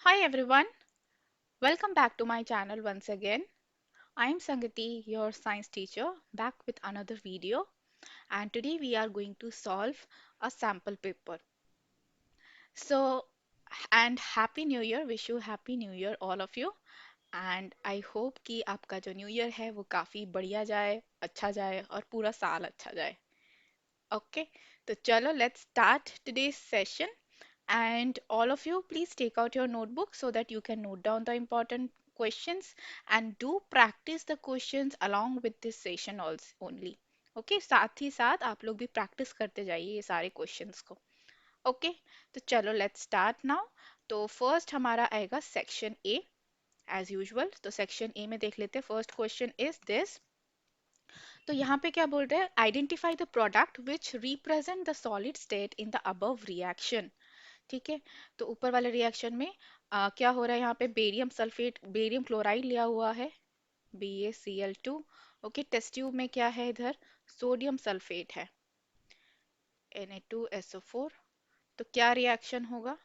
Hi everyone, welcome back to my channel once again. I am Sangati, your science teacher, back with another video, and today we are going to solve a sample paper. So, and Happy New Year, wish you Happy New Year all of you, and I hope कि आपका जो new year है वो काफ़ी बढ़िया जाए, अच्छा जाए और पूरा साल अच्छा जाए. Okay, तो चलो let's start today's session. And all of you, please take out your notebook so that you can note down the important questions and do practice the questions along with this session also only. Okay, साथ ही साथ आप लोग भी practice करते जाइए ये सारे questions को. Okay, तो चलो let's start now. तो first हमारा आएगा section A as usual. तो section A में देख लेते हैं. First question is this. तो यहाँ पे क्या बोल रहे हैं? Identify the product which represent the solid state in the above reaction. ठीक है, तो ऊपर वाले रिएक्शन में क्या हो रहा है? यहाँ पे बेरियम सल्फेट, बेरियम क्लोराइड लिया हुआ है, BaCl2. ओके, टेस्ट ट्यूब में क्या है? इधर सोडियम सल्फेट है, Na2SO4. तो क्या रिएक्शन होगा?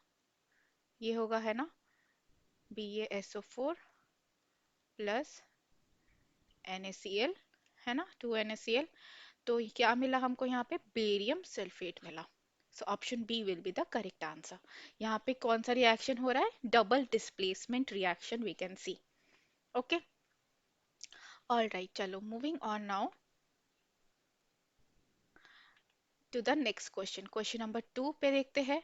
ये होगा, है ना, BaSO4 प्लस NaCl, है ना, 2NaCl. तो क्या मिला हमको? यहाँ पे बेरियम सल्फेट मिला. So option B will be the correct answer. यहाँ पे कौन सा रिएक्शन हो रहा है? Double displacement reaction we can see. Okay, all right, चलो moving on now to the next question. Question number 2 पे देखते हैं.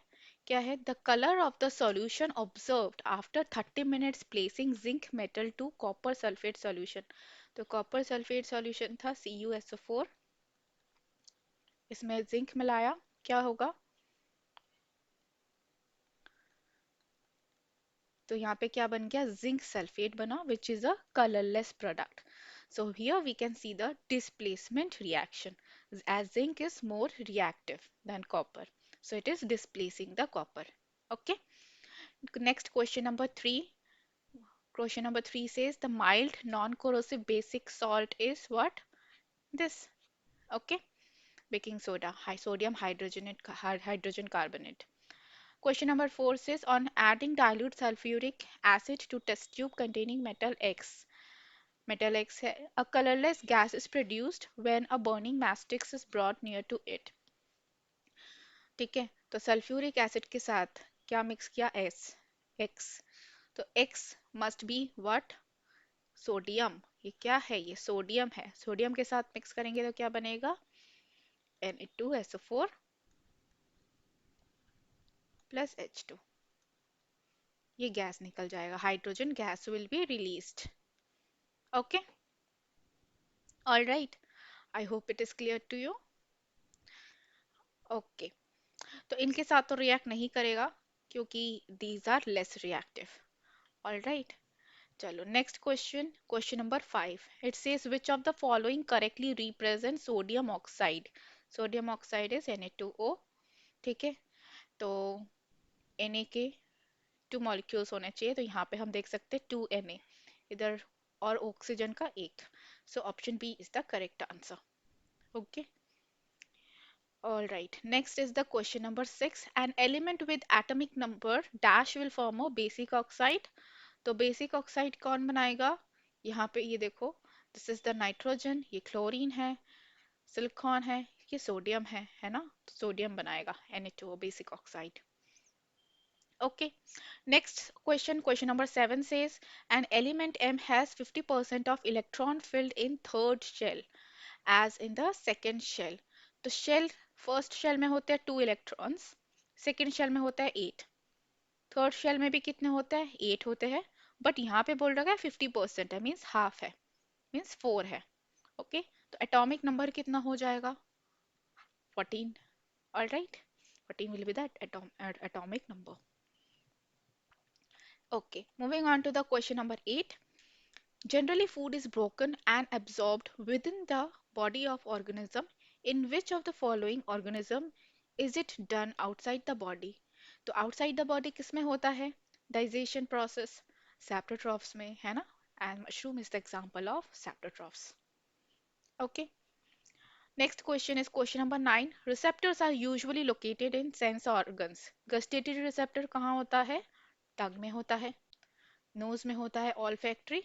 क्या है? The colour of the solution observed after 30 minutes placing zinc metal to copper sulphate solution. तो copper sulphate solution था CuSO4, इसमें zinc मिलाया, क्या होगा? तो यहाँ पे क्या बन गया? जिंक सल्फेट बना, which is a colourless product. So here we can see the displacement reaction as zinc is more reactive than copper. So it is displacing the copper. Okay. Next question number 3. Question number 3 says the mild non-corrosive basic salt is what? This. Okay. Baking soda, high sodium hydrogen carbonate. Question number 4 says on adding dilute sulfuric acid to test tube containing metal X. Metal X है. A colorless gas is produced when a burning matchstick is brought near to it. ठीक है, तो sulphuric acid के साथ क्या mix किया? S, X. तो X must be what? Sodium. ये क्या है? ये सोडियम है. सोडियम के साथ मिक्स करेंगे तो क्या बनेगा? Na2SO4 plus H2. ये गैस निकल जाएगा, hydrogen gas will be released. Okay, all right, I hope it is clear to you. Okay, तो इनके साथ तो रिएक्ट नहीं करेगा क्योंकि these are less reactive. All right, चलो next question. Question number 5. It says which of the following correctly represent sodium oxide. Sodium oxide is Na2O. ठीक है, तो Na के 2 मॉलिक्यूल्स होने चाहिए, तो यहाँ पे हम देख सकते हैं 2Na इधर और ऑक्सीजन का एक. So option B is the correct answer. Okay, all right, next is the question number 6. An element with atomic number dash will form a basic oxide. तो basic oxide कौन बनाएगा? यहाँ पे ये देखो, this is the nitrogen, ये chlorine है, silicon है, ये sodium है ना? तो sodium बनाएगा Na2O basic oxide. Okay, next question, question number 7 says an element M has 50% of electron filled in third shell as in the second shell. तो shell, first shell में होते हैं 2 इलेक्ट्रॉन्स, सेकेंड शेल में होता है 8, third shell में भी कितने होते हैं? 8 होते हैं. बट यहाँ पे बोल रहा है 50% है, मीन्स हाफ है, मीन्स 4 है. ओके, तो एटॉमिक नंबर कितना हो जाएगा? 14. All right, 14 will be that atomic number. Okay, moving on to the question number 8. Generally, food is broken and absorbed within the body of organism. In which of the following organism is it done outside the body? तो outside the body किस में होता है? Digestion process, saprotrophs में, है ना? And mushroom is the example of saprotrophs. Okay. Next question is question number 9. Receptors are usually located in sense organs. Gustatory receptor कहाँ होता है? टंग में होता है, नोज में होता है ऑल फैक्ट्री,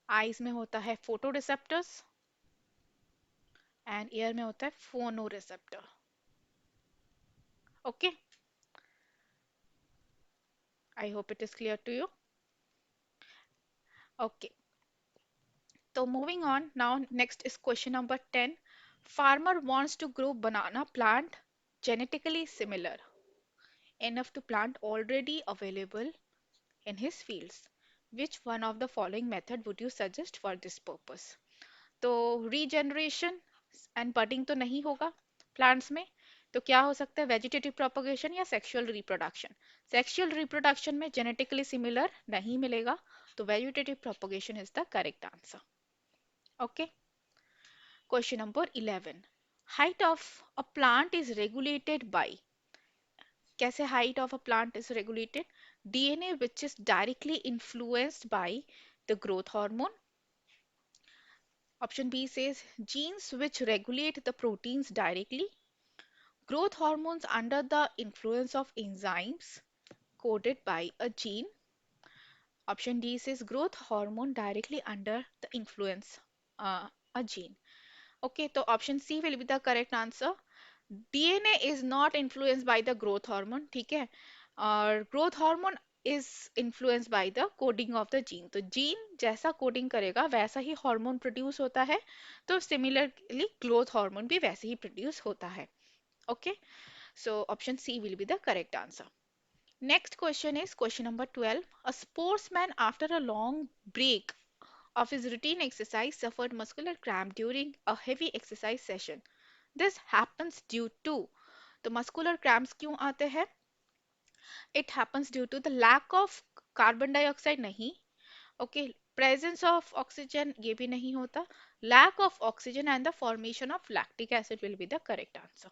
आईज में होता है फोटो रिसेप्टर्स, एंड ईयर में होता है phonoreceptor. Okay, I hope it is clear to you. Okay, तो moving on now, next is question number 10। Farmer wants to grow banana plant genetically similar enough to plant already available in his fields. Which one of the following method would you suggest for this purpose? तो regeneration and budding तो नहीं होगा plants में, तो क्या हो सकता है, वेजिटेटिव प्रोपगेशन या सेक्सुअल रिप्रोडक्शन। सेक्सुअल रिप्रोडक्शन में जेनेटिकली सिमिलर नहीं मिलेगा, तो vegetative propagation is the correct answer. Okay, question number 11। Height of a plant is regulated by, कैसे height of a plant is regulated, DNA which is directly influenced by the growth hormone. Option B says genes which regulate the proteins directly, growth hormones under the influence of enzymes coded by a gene. Option D says growth hormone directly under the influence a gene. Okay, so option C will be the correct answer. DNA is not influenced by the growth hormone, ठीक है, और growth hormone is influenced by the coding of the gene. तो gene जैसा coding करेगा वैसा ही hormone produce होता है, तो सिमिलरली ग्रोथ हार्मोन भी वैसे ही प्रोड्यूस होता है। Okay, so option C will be the correct answer. Next question is question number 12. A sportsman after a long break of his routine exercise suffered muscular cramp during a heavy exercise session. This happens due to, तो muscular cramps क्यों आते हैं, it happens due to the lack of carbon dioxide नहीं, okay, presence of oxygen ये भी नहीं होता, lack of oxygen and the formation of lactic acid will be the correct answer.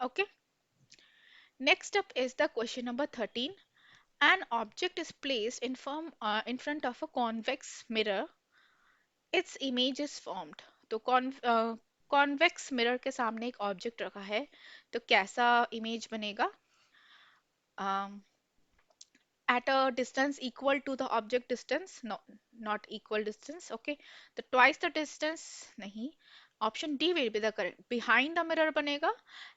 Okay, next up is the question number 13। An object is placed in front of a convex mirror, its image is formed। तो convex mirror के सामने एक object रखा है, तो कैसा image बनेगा, um, at a distance equal to the object distance, no, not equal distance, okay, the twice the distance nahi, option D will be the correct, behind the mirror banega,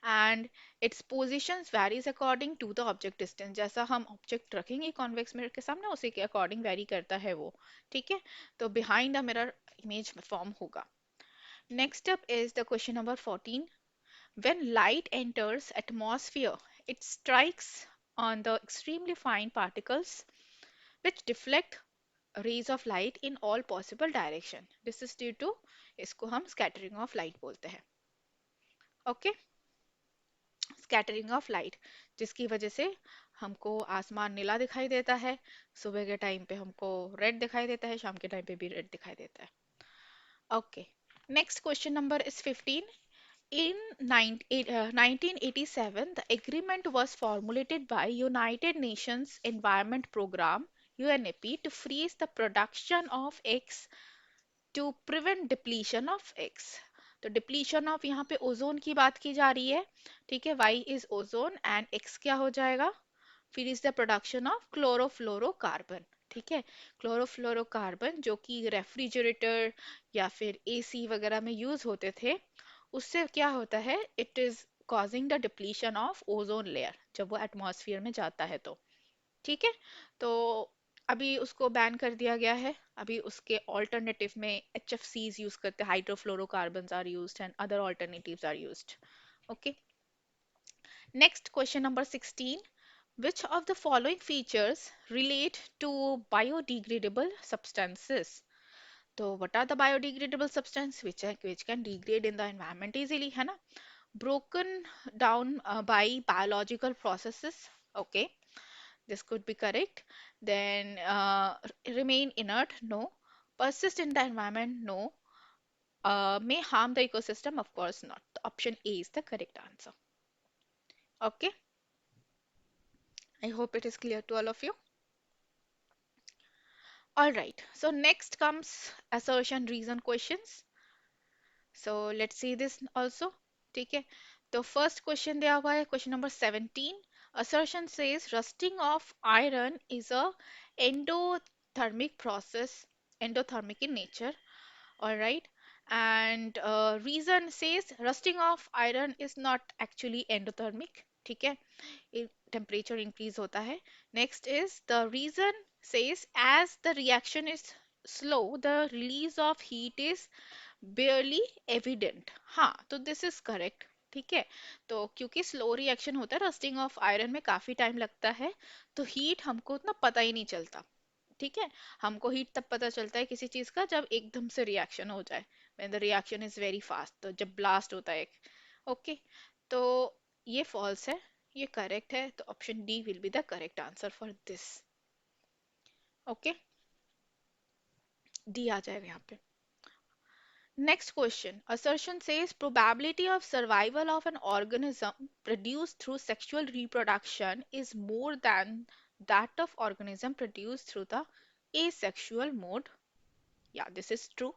and its positions varies according to the object distance, जैसा हम object रखेंगे convex mirror के सामने उसी के according very करता है वो, ठीक है, तो behind the mirror image form होगा। Next up is the question number 14। When light enters atmosphere, it strikes on the extremely fine particles which deflect rays of light in all possible direction. This is due to, इसको हम scattering of light बोलते हैं। Okay, scattering of light, जिसकी वजह से हमको आसमान नीला दिखाई देता है, सुबह के टाइम पे हमको रेड दिखाई देता है, शाम के टाइम पे भी रेड दिखाई देता है। Okay, next question number is 15. In 1987, the agreement was formulated by United Nations Environment Programme UNEP to freeze the production of eggs to prevent depletion of eggs। तो डिप्लीशन ऑफ यहाँ पे ozone की बात की जा रही है, ठीक है, Y is ozone and X क्या हो जाएगा, फिर is the production of chlorofluorocarbon, ठीक है, क्लोरोफ्लोरोकार्बन जो कि रेफ्रिजरेटर या फिर एसी वगैरह में यूज होते थे, उससे क्या होता है, it is causing the depletion of ozone layer जब वो एटमॉस्फेयर में जाता है, तो ठीक है, तो अभी उसको बैन कर दिया गया है, अभी उसके ऑल्टरनेटिव में HFCs यूज करते हैं, hydrofluorocarbons are used and other alternatives are used. Okay, next question number 16। Which of the following features relate to biodegradable substances? तो what are the biodegradable substances which can degrade in the environment easily, है ना, broken down by biological processes, okay, this could be correct, then remain inert, no, persist in the environment, no, may harm the ecosystem, of course not, option A is the correct answer। Okay, I hope it is clear to all of you। All right, so next comes assertion reason questions, so let's see this also, ठीक है, तो first question दिया हुआ है question number 17। Assertion says rusting of iron is a endothermic process, endothermic in nature. All right. And reason says rusting of iron is not actually endothermic. ठीक है, temperature increase होता है. Next is the reason says as the reaction is slow, the release of heat is barely evident. हाँ, तो this is correct. ठीक है, तो क्योंकि स्लो रिएक्शन होता है रस्टिंग ऑफ आयरन में काफी टाइम लगता है, तो हीट हमको उतना पता ही नहीं चलता. ठीक है, हमको हीट तब पता चलता है किसी चीज का जब एकदम से रिएक्शन हो जाए, when the reaction is very fast, तो जब ब्लास्ट होता है. ओके, तो ये फॉल्स है, ये करेक्ट है, तो option D will be the correct answer for this. Okay, D आ जाएगा यहाँ पे. Next question. Assertion says probability of survival of an organism produced through sexual reproduction is more than that of organism produced through the asexual mode. Yeah, this is true.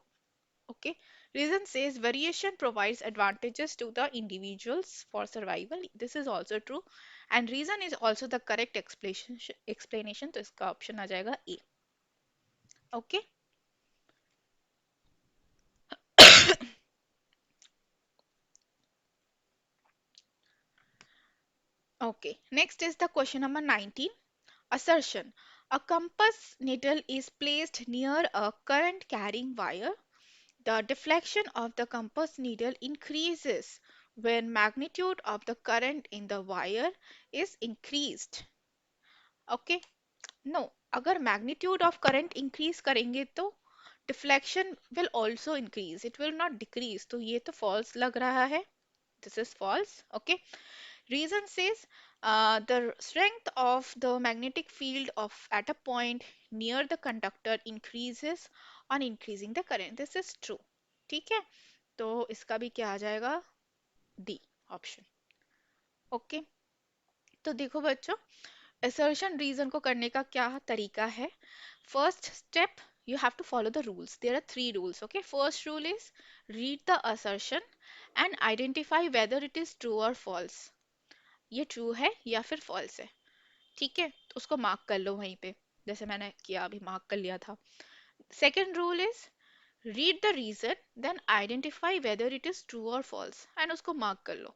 Okay. Reason says variation provides advantages to the individuals for survival. This is also true. And reason is also the correct explanation. तो इसका option आ जाएगा A. Okay. Okay. Next is the question number 19. Assertion. A compass needle is placed near a current carrying wire. The deflection of the compass needle increases when magnitude of the current in the wire is increased. Okay? No. अगर magnitude of current increase करेंगे तो deflection will also increase. It will not decrease. तो ये तो false लग रहा है. This is false. Okay? Reason says the strength of the magnetic field of at a point near the conductor increases on increasing the current. This is true. ठीक है, तो इसका भी क्या आ जाएगा, डी ऑप्शन. ओके, तो देखो बच्चों, assertion reason को करने का क्या तरीका है. First step, you have to follow the rules. There are three rules. Okay, first rule is read the assertion and identify whether it is true or false. ये ट्रू है या फिर फॉल्स है. ठीक है, तो उसको मार्क कर लो वहीं पे, जैसे मैंने किया अभी, मार्क कर लिया था. Second rule is read the reason then identify whether it is true और फॉल्स एंड उसको मार्क कर लो.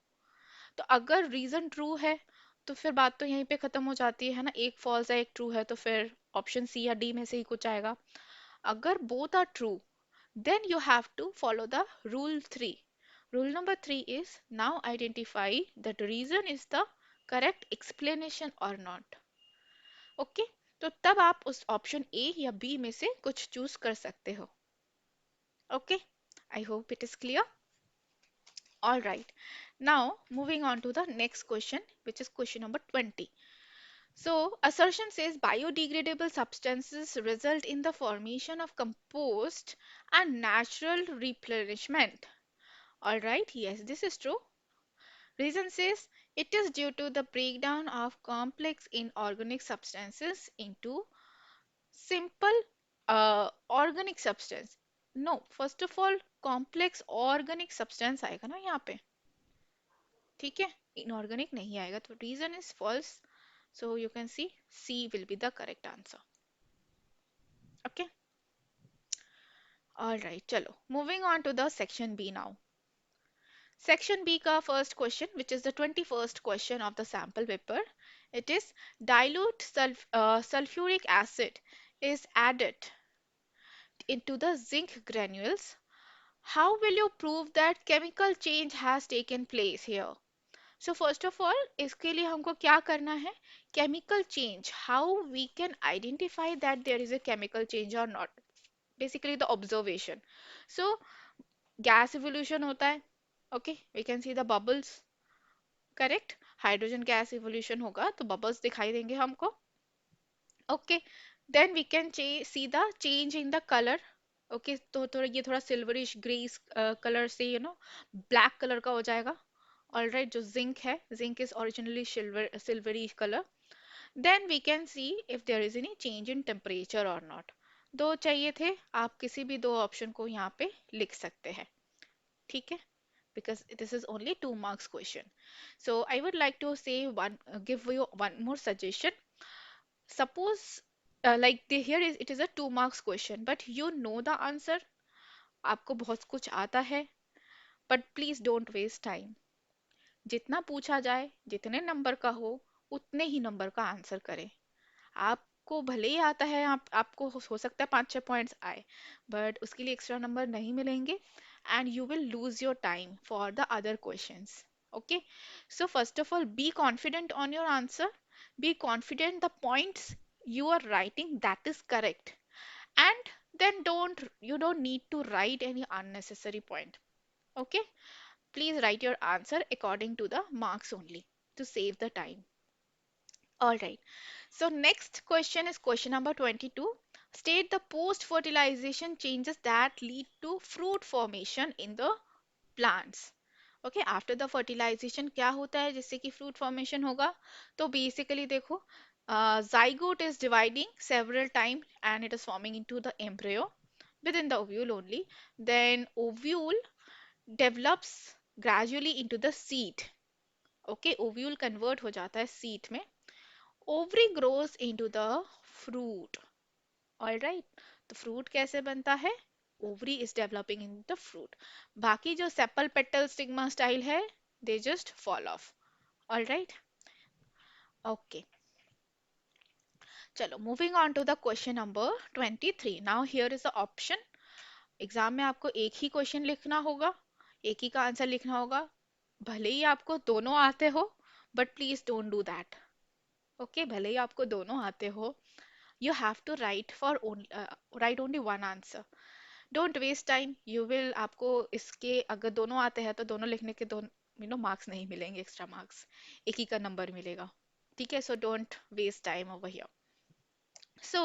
तो अगर रीजन ट्रू है तो फिर बात तो यहीं पे खत्म हो जाती है ना, एक फॉल्स है एक ट्रू है, तो फिर ऑप्शन सी या डी में से ही कुछ आएगा. अगर both are true, then you have to follow the rule 3. Rule number 3 is now identify that reason is the correct explanation or not. Okay, तो तब आप उस ऑप्शन ए या बी में से कुछ चूज कर सकते हो. Okay, I hope it is clear. All right, now moving on to the next question, which is question number 20. So, assertion says biodegradable substances result in the formation of compost and natural replenishment. All right, yes, this is true. Reason says it is due to the breakdown of complex inorganic substances into simple organic substance. No, first of all, complex organic substance आएगा ना यहाँ पे. ठीक है, inorganic नहीं आएगा, तो reason is false. So you can see C will be the correct answer. Okay. All right, chalo. Moving on to the section B now. Section B ka first question, which is the 21st question of the sample paper. It is dilute sulfuric acid is added into the zinc granules. How will you prove that chemical change has taken place here? So first of all, इसके लिए हमको क्या करना है? Chemical change. How we can identify that there is a chemical change or not? Basically the observation. So gas evolution होता है. Okay, we can see the bubbles. Correct, hydrogen gas evolution होगा तो बबल्स दिखाई देंगे हमको. Okay, then we can see the change in the colour. Okay, तो थोड़ा ये थोड़ा सिल्वरिश ग्रीस कलर से ब्लैक कलर का हो जाएगा. ऑलराइट, जो जिंक है, zinc is originally silvery colour. Then we can see if there is any change in temperature और नॉट. दो चाहिए थे, आप किसी भी दो ऑप्शन को यहाँ पे लिख सकते हैं. ठीक है, because this is only 2 marks question. So I would like to say give you one more suggestion. Suppose here is it is a 2 marks question, but you know the answer. आपको बहुत कुछ आता है, but please don't waste time. जितना पूछा जाए, जितने number का हो, उतने ही नंबर का आंसर करें. आपको भले ही आता है, आपको हो सकता है 5-6 पॉइंट्स आए, बट उसके लिए एक्स्ट्रा नंबर नहीं मिलेंगे, and you will lose your time for the other questions. Okay, so first of all, be confident on your answer. Be confident the points you are writing that is correct, and then you don't need to write any unnecessary point. Okay, please write your answer according to the marks only to save the time. All right. So next question is question number 22. State the post-fertilization changes that lead to fruit formation in the plants. Okay, after the fertilization क्या होता है जिससे कि fruit formation होगा? तो basically देखो, zygote is dividing several times and it is forming into the embryo within the ovule only. Then ovule develops gradually into the seed. Okay, ovule convert हो जाता है seed में. Ovary grows into the fruit. All right. तो fruit कैसे बनता है? Ovary is developing in the fruit. बाकी जो sepal petal stigma style है, they just fall off. All right. Okay. चलो, moving on to the question number 23. Now here is the option. Exam में आपको एक ही क्वेश्चन लिखना होगा, एक ही का आंसर लिखना होगा. भले ही आपको दोनों आते हो, but please don't do that. Okay, भले ही आपको दोनों आते हो, you have to write only one answer. Don't waste time. You will आपको इसके अगर दोनों आते हैं तो दोनों लिखने के दोनों मार्क्स नहीं मिलेंगे, एक्स्ट्रा मार्क्स एक ही का नंबर मिलेगा. ठीक है, so don't waste time over here. So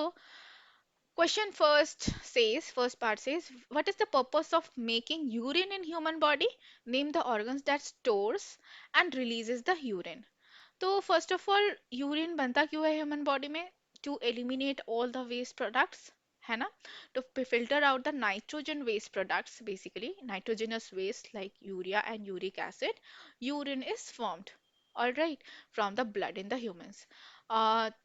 question first part says, what is the purpose of making urine in human body? Name the organs that stores and releases the urine. तो first of all, urine बनता क्यों है human body में? To eliminate all the waste products, है ना, to filter out the nitrogen waste products, basically nitrogenous waste like urea and uric acid. Urine is formed, all right, from the blood in the humans.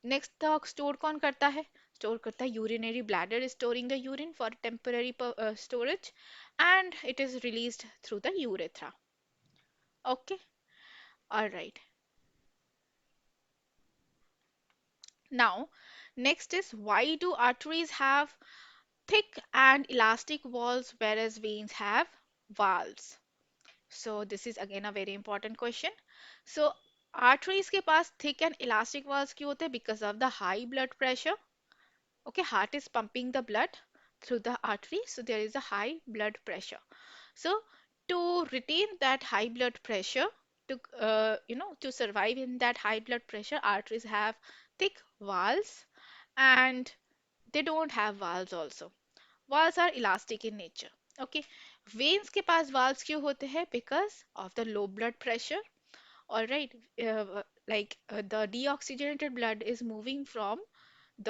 Next, the store कौन करता है? Store करता है urinary bladder, is storing the urine for temporary storage, and it is released through the urethra. Okay, all right. Now, next is, why do arteries have thick and elastic walls whereas veins have valves? So this is again a very important question. So arteries के पास thick and elastic walls क्यों होते हैं? Because of the high blood pressure. Okay, heart is pumping the blood through the artery, so there is a high blood pressure. So to retain that high blood pressure, to survive in that high blood pressure, arteries have thick walls, and they don't have valves also. Valves are elastic in nature. Okay, veins के पास valves क्यों होते हैं? Because of the low blood pressure. All right, the deoxygenated blood is moving from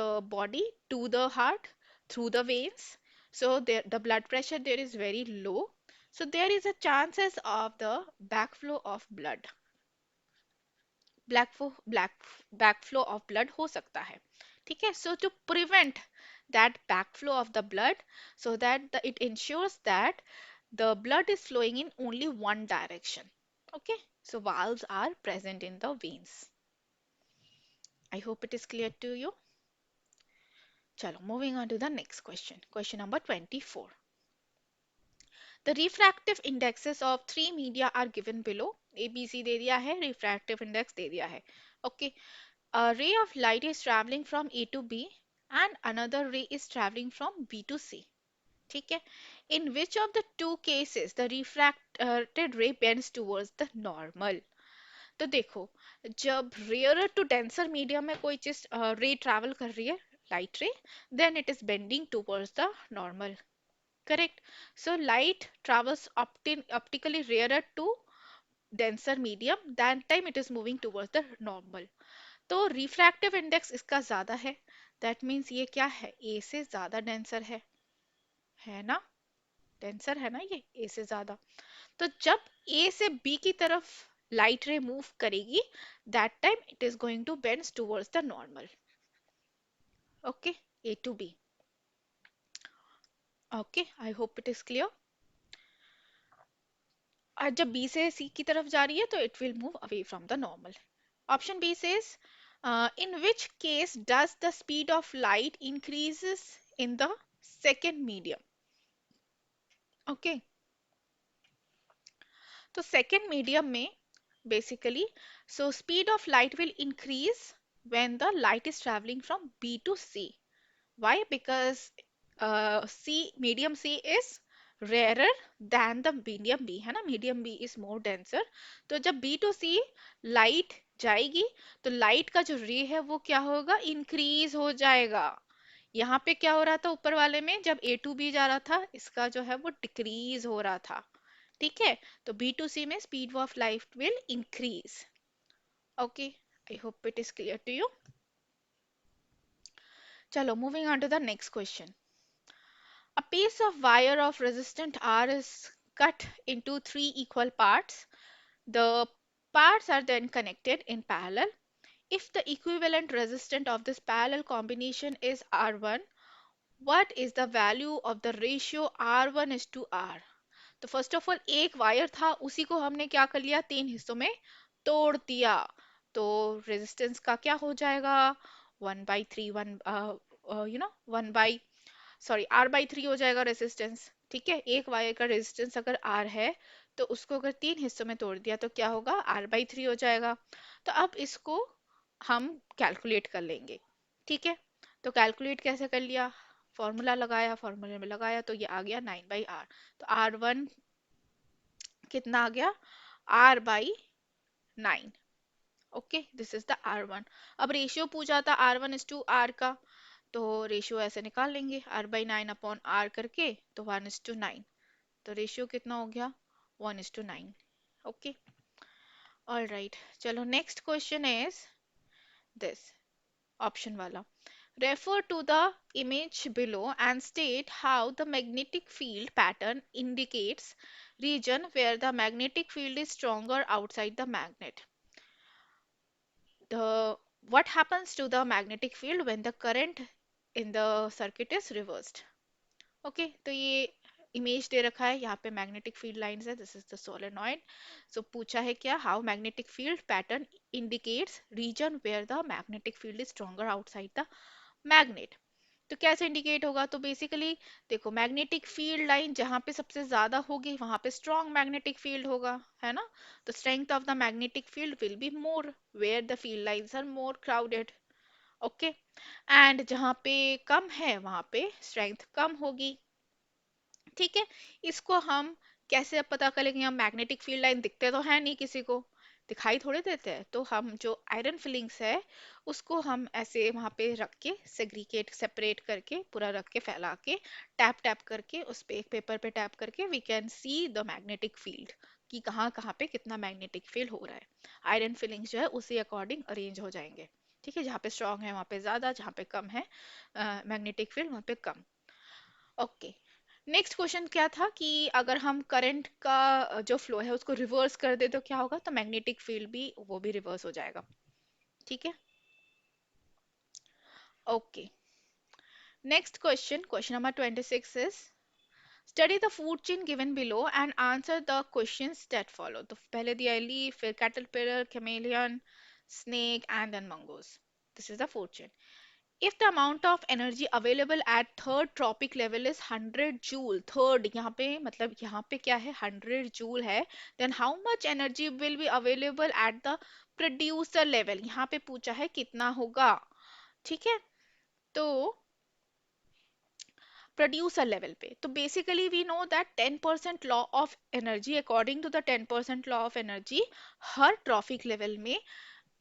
the body to the heart through the veins. So there, the blood pressure there is very low. So there is a chances of the backflow of blood. Black backflow of blood हो सकता है. ठीक है, so to prevent that backflow of the blood, so that it ensures that the blood is flowing in only one direction. Okay, so valves are present in the veins. I hope it is clear to you. Chalo, moving on to the next question. Question number 24. The refractive indexes of three media are given below. ABC दे दिया है, refractive index दे दिया है. Okay, a ray of light is traveling from A to B and another ray is traveling from B to C. ठीक है, in which of the two cases the refracted ray bends towards the normal? तो देखो, जब rare to denser medium में कोई चीज रे travel कर रही है, light ray, then it is bending towards the normal. Correct. So light travels optically rarer to denser medium. That time it is moving towards the normal. तो refractive index इसका ज्यादा है. That means ये क्या है? A से ज्यादा denser है ना? denser है ना ये A से ज्यादा. तो जब ए से बी की तरफ लाइट रे मूव करेगी, that time it is going to bends towards the normal. Okay, A to B. Okay, I hope it is clear. और जब बी से सी की तरफ जा रही है तो it will move away from the normal. Option B says, in which case does the speed of light increases in the second medium. Okay, तो second medium में basically, so speed of light will increase when the light is traveling from B to C. Why? Because C, medium C is rarer than the medium B, है ना. medium B is more denser. तो जब B to C light जाएगी तो light का जो रे है वो क्या होगा, इंक्रीज हो जाएगा. यहाँ पे क्या हो रहा था ऊपर वाले में, जब A to B जा रहा था इसका जो है वो डिक्रीज हो रहा था. ठीक है, तो B to C में speed of light will increase. Okay, I hope it is clear to you. चलो, moving on to the next question. A piece of wire of resistant R is cut into three equal parts. The parts are then connected in parallel. If the equivalent resistance of this parallel combination is R1, what is the value of the ratio R1 is to R? तो first of all एक wire था, उसी को हमने क्या कर लिया, तीन हिस्सों में तोड़ दिया. तो रेजिस्टेंस का क्या हो जाएगा, 1/3, one, one by, sorry R/3 हो जाएगा रेजिस्टेंस. ठीक है, एक वायर का रेजिस्टेंस अगर R है तो उसको अगर तीन हिस्सों में तोड़ दिया तो क्या होगा, R/3 हो जाएगा. तो अब इसको हम कैलकुलेट कर लेंगे. ठीक है, तो कैलकुलेट कैसे कर लिया, फॉर्मूला लगाया, फॉर्मूले में लगाया तो ये आ गया 9/R. तो R1 कितना आ गया, R/9. Okay, this is the R1. अब रेशियो पूछा था R1:R का, तो रेशियो ऐसे निकाल लेंगे, R/9 अपॉन R करके, तो 1:9. तो रेशियो कितना हो गया, 1:9. Okay, all right. चलो, next question is this, option वाला. Refer to the image below and state how the magnetic field pattern indicates region where the magnetic field is stronger outside the magnet. The what happens to the magnetic field when the current in the circuit is reversed. Okay, तो ये image दे रखा है, यहाँ पे magnetic field lines है, this is the solenoid. So पूछा है क्या, how magnetic field pattern indicates region where the magnetic field is stronger outside the magnet. तो कैसे इंडिकेट होगा, तो बेसिकली देखो, मैग्नेटिक फील्ड लाइन जहाँ पे सबसे ज्यादा होगी वहां पे स्ट्रॉन्ग मैग्नेटिक फील्ड होगा, है ना. तो strength of the magnetic field will be more where the field lines are more crowded. Okay, and जहाँ पे कम है वहां पे स्ट्रेंथ कम होगी. ठीक है, इसको हम कैसे अब पता करेंगे, हम मैग्नेटिक फील्ड लाइन दिखते तो है नहीं, किसी को दिखाई थोड़े देते हैं. तो हम जो आयरन फिलिंग्स है उसको हम ऐसे वहां पे रख के सेग्रीगेट सेपरेट करके पूरा रख के फैला के टैप टैप करके उस पे एक पेपर पे टैप करके we can see the magnetic field कि कहाँ कहाँ पे कितना मैग्नेटिक फील्ड हो रहा है. आयरन फिलिंग्स जो है उसी अकॉर्डिंग अरेंज हो जाएंगे. ठीक है, जहाँ पे स्ट्रांग है वहां पे ज्यादा, जहाँ पे कम है मैग्नेटिक फील्ड वहां पे कम. ओके, नेक्स्ट क्वेश्चन क्या था कि अगर हम करंट का जो फ्लो है उसको रिवर्स कर दे तो क्या होगा, तो मैग्नेटिक फील्ड भी वो भी रिवर्स हो जाएगा. ठीक है, okay. Next question, question number 26 is, study the food chain given below and answer the questions that follow. तो पहले दिया है लीफ, फिर caterpillar, chameleon, snake and then mongoose. This is the food chain. If the amount of energy available at third tropic level is 100 joule, third यहाँ पे मतलब यहाँ पे क्या है, 100 joule है, then how much energy will be available at the producer level. यहाँ पे पूछा है कितना होगा. ठीक है, तो प्रोड्यूसर लेवल पे, तो basically we know that 10% law of energy, according to the 10% law of energy, हर ट्रॉफिक लेवल में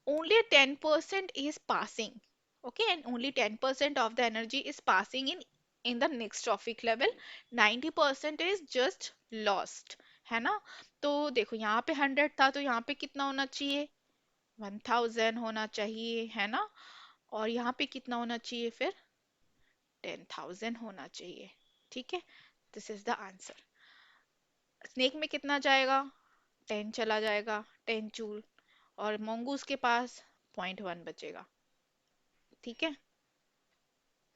only 10% is passing. Okay, and only 10% of the energy is passing in the next trophic level. 90% is just lost, है ना. तो देखो, यहाँ पे 100 था तो यहाँ पे कितना होना चाहिए, 1000 होना चाहिए, है ना. और यहाँ पे कितना होना चाहिए फिर, 10,000 होना चाहिए. ठीक है, this is the answer. Snake में कितना जाएगा, 10 चला जाएगा, 10 जूल। और मोंगूस के पास 0.1 बचेगा। ठीक है।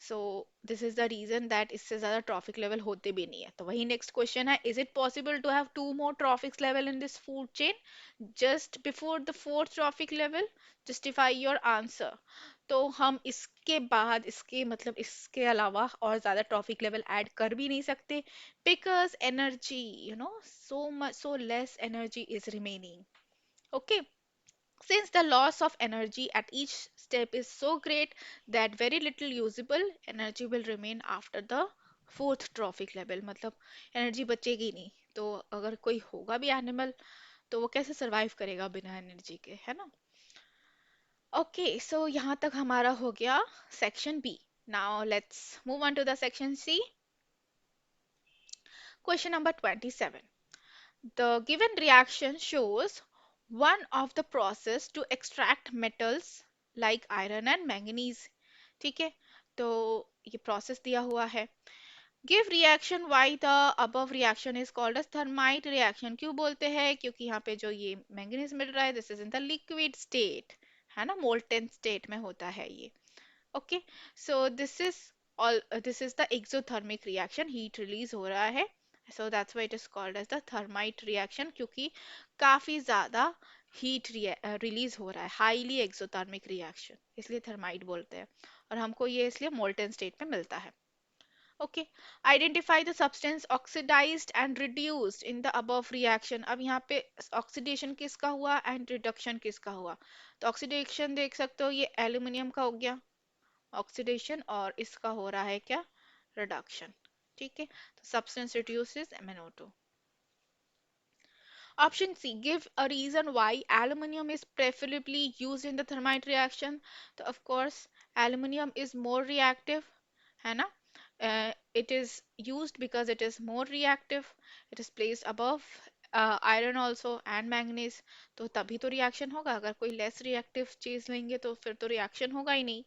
So this is the reason that इससे ज्यादा ट्रॉफिक लेवल होते भी नहीं है। तो वही नेक्स्ट क्वेश्चन है, is it possible to have two more trophic level in this food chain just before the fourth trophic level? Justify your answer. तो हम इसके बाद, इसके मतलब इसके अलावा और ज्यादा ट्रॉफिक लेवल ऐड कर भी नहीं सकते, because energy, so much, so less energy is remaining. Okay. Since the loss of energy at each step is so great that very little usable energy will remain after the fourth trophic level, मतलब energy बचेगी नहीं। तो अगर कोई होगा भी animal तो वो कैसे सरवाइव करेगा बिना एनर्जी के, है ना? ओके, सो यहाँ तक हमारा हो गया section B. Now let's move on to the section C. Question number 27। The given reaction shows one of the process to extract metals like iron and manganese। ठीक है, तो ये प्रोसेस दिया हुआ है। Give reaction why the above reaction is called as thermite reaction. क्यों बोलते हैं? क्योंकि यहाँ पे जो ये मैंगनीज मिल रहा है, this is in the liquid state, है ना, मोल्टेन स्टेट में होता है ये। Okay, so this is the exothermic reaction, heat release हो रहा है। So that's why it is called as the thermite reaction, क्योंकि काफी ज्यादा हीट रिलीज हो रहा है, हाईली एक्सोथर्मिक रिएक्शन, इसलिए थर्माइट बोलते हैं। और हमको ये इसलिए मोल्टेन स्टेट में मिलता है। Okay, identify the substance oxidised and reduced in the above reaction. अब यहाँ पे ऑक्सीडेशन किसका हुआ एंड रिडक्शन किसका हुआ? तो ऑक्सीडेशन देख सकते हो, ये एल्यूमिनियम का हो गया ऑक्सीडेशन, और इसका हो रहा है क्या? रिडक्शन। ठीक है, तो substance reduces MnO2। Option C, give a reason why aluminium इज preferably used in the thermite reaction। तो of course aluminium is more reactive, है ना? It is used because it is more reactive, it is placed above iron also and manganese। तो तभी तो reaction होगा। अगर कोई लेस रिएक्टिव चीज लेंगे तो फिर तो रिएक्शन होगा ही नहीं,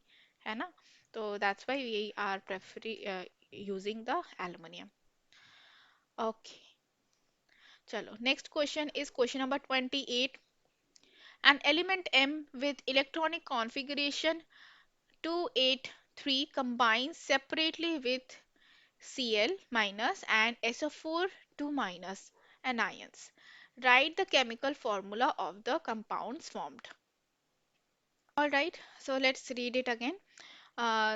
है ना? तो that's why we are preferring using the aluminium। Okay, चलो next question is question number 28। An element M with electronic configuration 283 combines separately with Cl minus and SO4 2 minus anions. Write the chemical formula of the compounds formed. All right, so let's read it again.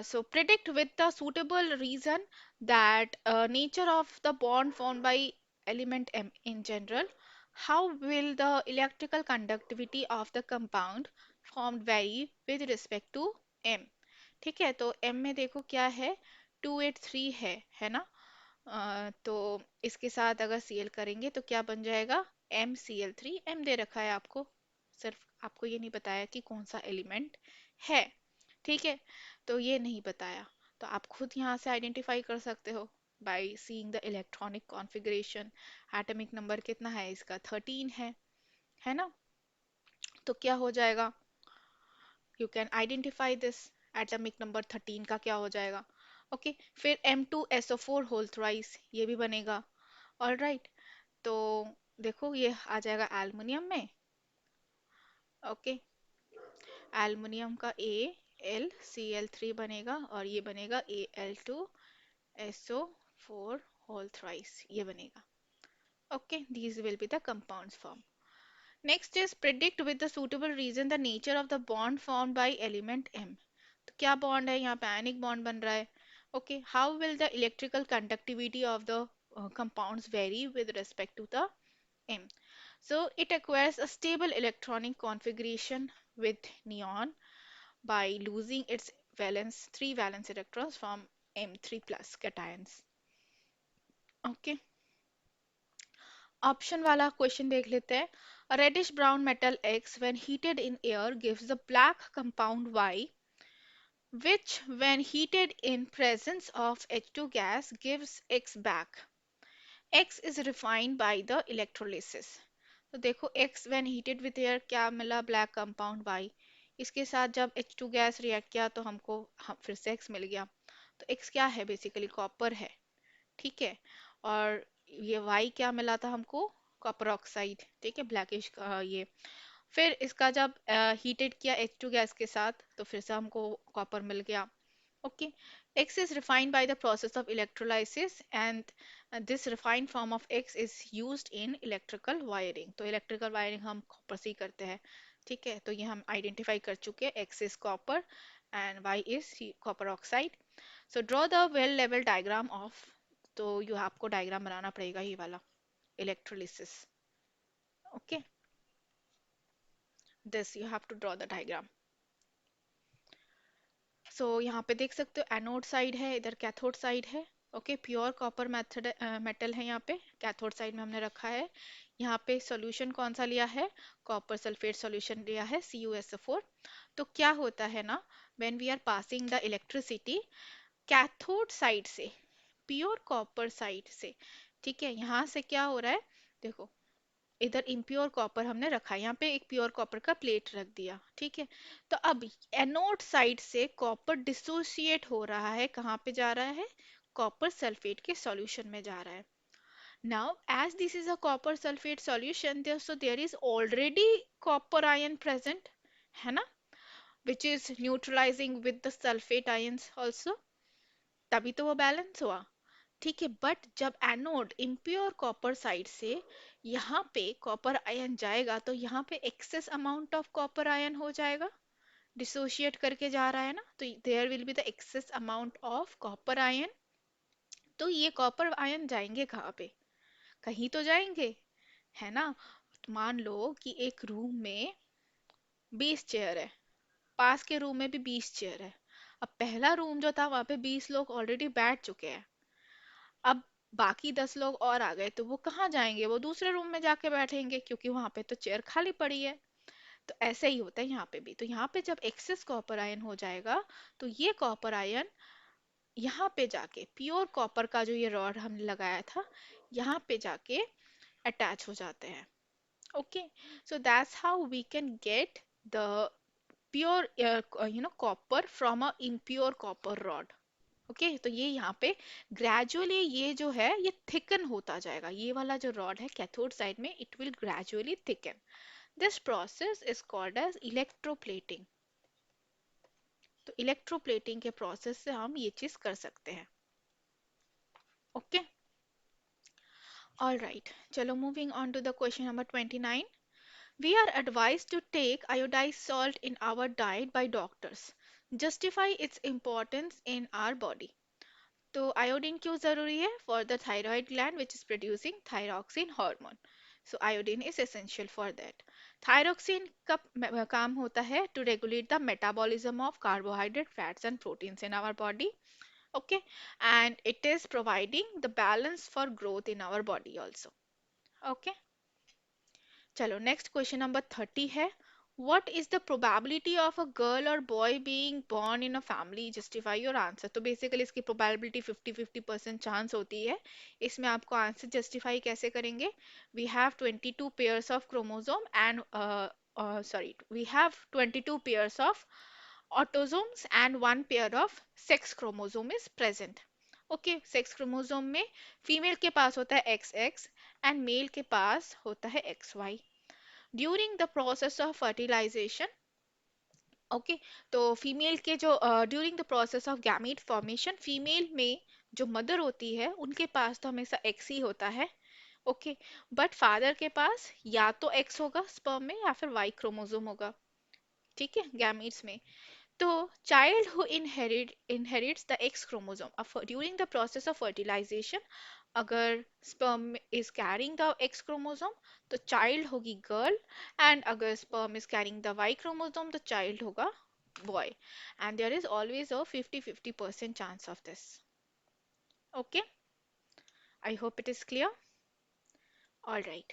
So predict with the suitable reason that nature of the bond formed by element M in general. How will the electrical conductivity of the compound formed vary with respect to M? ठीक है, तो M में देखो क्या है, 283 है ना? तो इसके साथ अगर Cl करेंगे तो क्या बन जाएगा? MCl3। M दे रखा है आपको, सिर्फ आपको ये नहीं बताया कि कौन सा एलिमेंट है। ठीक है, तो ये नहीं बताया, तो आप खुद यहाँ से आइडेंटिफाई कर सकते हो by seeing the electronic configuration. Atomic number कितना है इसका? 13 है ना? तो क्या हो जाएगा? You can identify this. Atomic number 13 का क्या हो जाएगा? ओके, फिर M2SO4 होल थ्राइस, ये भी बनेगा। ऑल राइट, तो देखो ये आ जाएगा एल्युमिनियम में। ओके, एल्युमिनियम का AlCl3 बनेगा, और ये बनेगा Al2SO4 whole thrice, ये बनेगा। Okay, these will be the compounds formed. Next is predict with the suitable reason the nature of the bond formed by element M। तो क्या बॉन्ड है यहाँ पे? आयनिक बॉन्ड बन रहा है। Okay, how will the electrical conductivity of the compounds vary with respect to the M? So it acquires a stable electronic configuration with neon by losing its three valence electrons from M3 plus cations। Okay, option वाला question देख लेते हैं। A reddish brown metal X when heated in air gives the black compound Y, which when heated in presence of H2 gas gives X back। X is refined by the electrolysis। तो देखो X when heated with air क्या मिला? Black compound Y। इसके साथ जब H2 gas react किया तो हमको फिर से X मिल गया। तो X क्या है? बेसिकली कॉपर है। ठीक है, और ये वाई क्या मिला था हमको? कॉपर ऑक्साइड, ठीक है, ब्लैकिश ये। फिर इसका जब हीटेड किया H2 गैस के साथ तो फिर से हमको कॉपर मिल गया। Okay, X is refined by the process of electrolysis and this refined form of X is used in electrical wiring। तो electrical wiring हम कॉपर से ही करते हैं, ठीक है, तो ये हम आइडेंटिफाई कर चुके हैं, X is copper and Y is copper oxide। So draw the well level diagram of, तो ये आपको डायग्राम बनाना पड़ेगा ये वाला, electrolysis। Okay, this you have to draw the diagram। सो यहाँ पे देख सकते हो एनोड साइड है, इधर कैथोड साइड है। Okay, pure copper method metal है यहाँ पे, कैथोड साइड में हमने रखा है। यहाँ पे सॉल्यूशन कौन सा लिया है? कॉपर सल्फेट सॉल्यूशन लिया है, CuSO4। तो क्या होता है ना, when we are passing the electricity cathode side से, प्योर कॉपर साइड से, ठीक है, यहाँ से क्या हो रहा है, देखो इधर इम्प्योर कॉपर हमने रखा है, यहाँ पे एक प्योर कॉपर का प्लेट रख दिया, ठीक है। तो अब एनोड साइड से कॉपर डिसोसिएट हो रहा है, कहाँ पे जा रहा है? कॉपर सल्फेट के सॉल्यूशन में जा रहा है। Now as this is a copper sulphate solution there, so there is already copper ion present, है ना, which is neutralising with the sulphate ions also, तभी तो वो बैलेंस हुआ, ठीक है। बट जब एनोड इम्प्योर कॉपर साइड से यहाँ पे कॉपर आयन जाएगा तो यहाँ पे excess amount of copper ion हो जाएगा, डिसोशिएट करके जा रहा है ना, तो there will be the excess amount of copper ion. तो ये कॉपर आयन जाएंगे कहाँ पे? कहीं तो जाएंगे, है ना। तो मान लो कि एक रूम में 20 चेयर है, पास के रूम में भी 20 चेयर है। अब पहला रूम जो था वहां पे 20 लोग ऑलरेडी बैठ चुके हैं, अब बाकी 10 लोग और आ गए तो वो कहाँ जाएंगे? वो दूसरे रूम में जाके बैठेंगे क्योंकि वहां पे तो चेयर खाली पड़ी है। तो ऐसे ही होता है यहाँ पे भी, तो यहाँ पे जब एक्सेस कॉपर आयन हो जाएगा तो ये कॉपर आयन यहाँ पे जाके प्योर कॉपर का जो ये रॉड हमने लगाया था यहाँ पे जाके अटैच हो जाते हैं। Okay, so that's how we can get the pure copper from a impure copper rod. Okay, तो ये यहाँ पे ग्रेजुअली ये जो है ये थिकन होता जाएगा, ये वाला जो रॉड है कैथोड साइड में, it will gradually thicken. This process is called as electroplating. तो इलेक्ट्रोप्लेटिंग के प्रोसेस से हम ये चीज कर सकते हैं। ओके, ऑल राइट, चलो moving on to the question number 29। We are advised to take iodized salt in our diet by doctors. Justify its importance in our body. तो आयोडीन क्यों जरूरी है? For the thyroid gland which is producing thyroxine hormone, so iodine is essential for that. Thyroxine का काम होता है to regulate the metabolism of carbohydrate fats and proteins in our body. Okay, and it is providing the balance for growth in our body also. Okay, चलो next question number 30 है, what is the probability of a girl or boy being born in a family? Justify your answer। तो basically इसकी probability 50-50% chance होती है। इसमें आपको answer justify कैसे करेंगे? We have 22 pairs of chromosome and sorry, we have 22 pairs of autosomes and one pair of sex chromosome is present। Okay, sex chromosome में female के पास होता है XX एंड मेल के पास होता है XY। During the process of fertilisation, okay, तो female के जो during the process of gamete formation, female में जो मदर होती है उनके पास तो हमेशा एक्स ही होता है। ओके, बट फादर के पास या तो एक्स होगा स्पर्म में या फिर वाई क्रोमोसोम होगा, ठीक है, गैमीट्स में। तो child who inherits the X chromosome during the process of fertilization, अगर sperm is carrying the X chromosome तो child होगी girl, and अगर sperm is carrying the Y chromosome तो child होगा boy, and there is always a 50-50% chance of this। Okay, I hope it is clear। All right,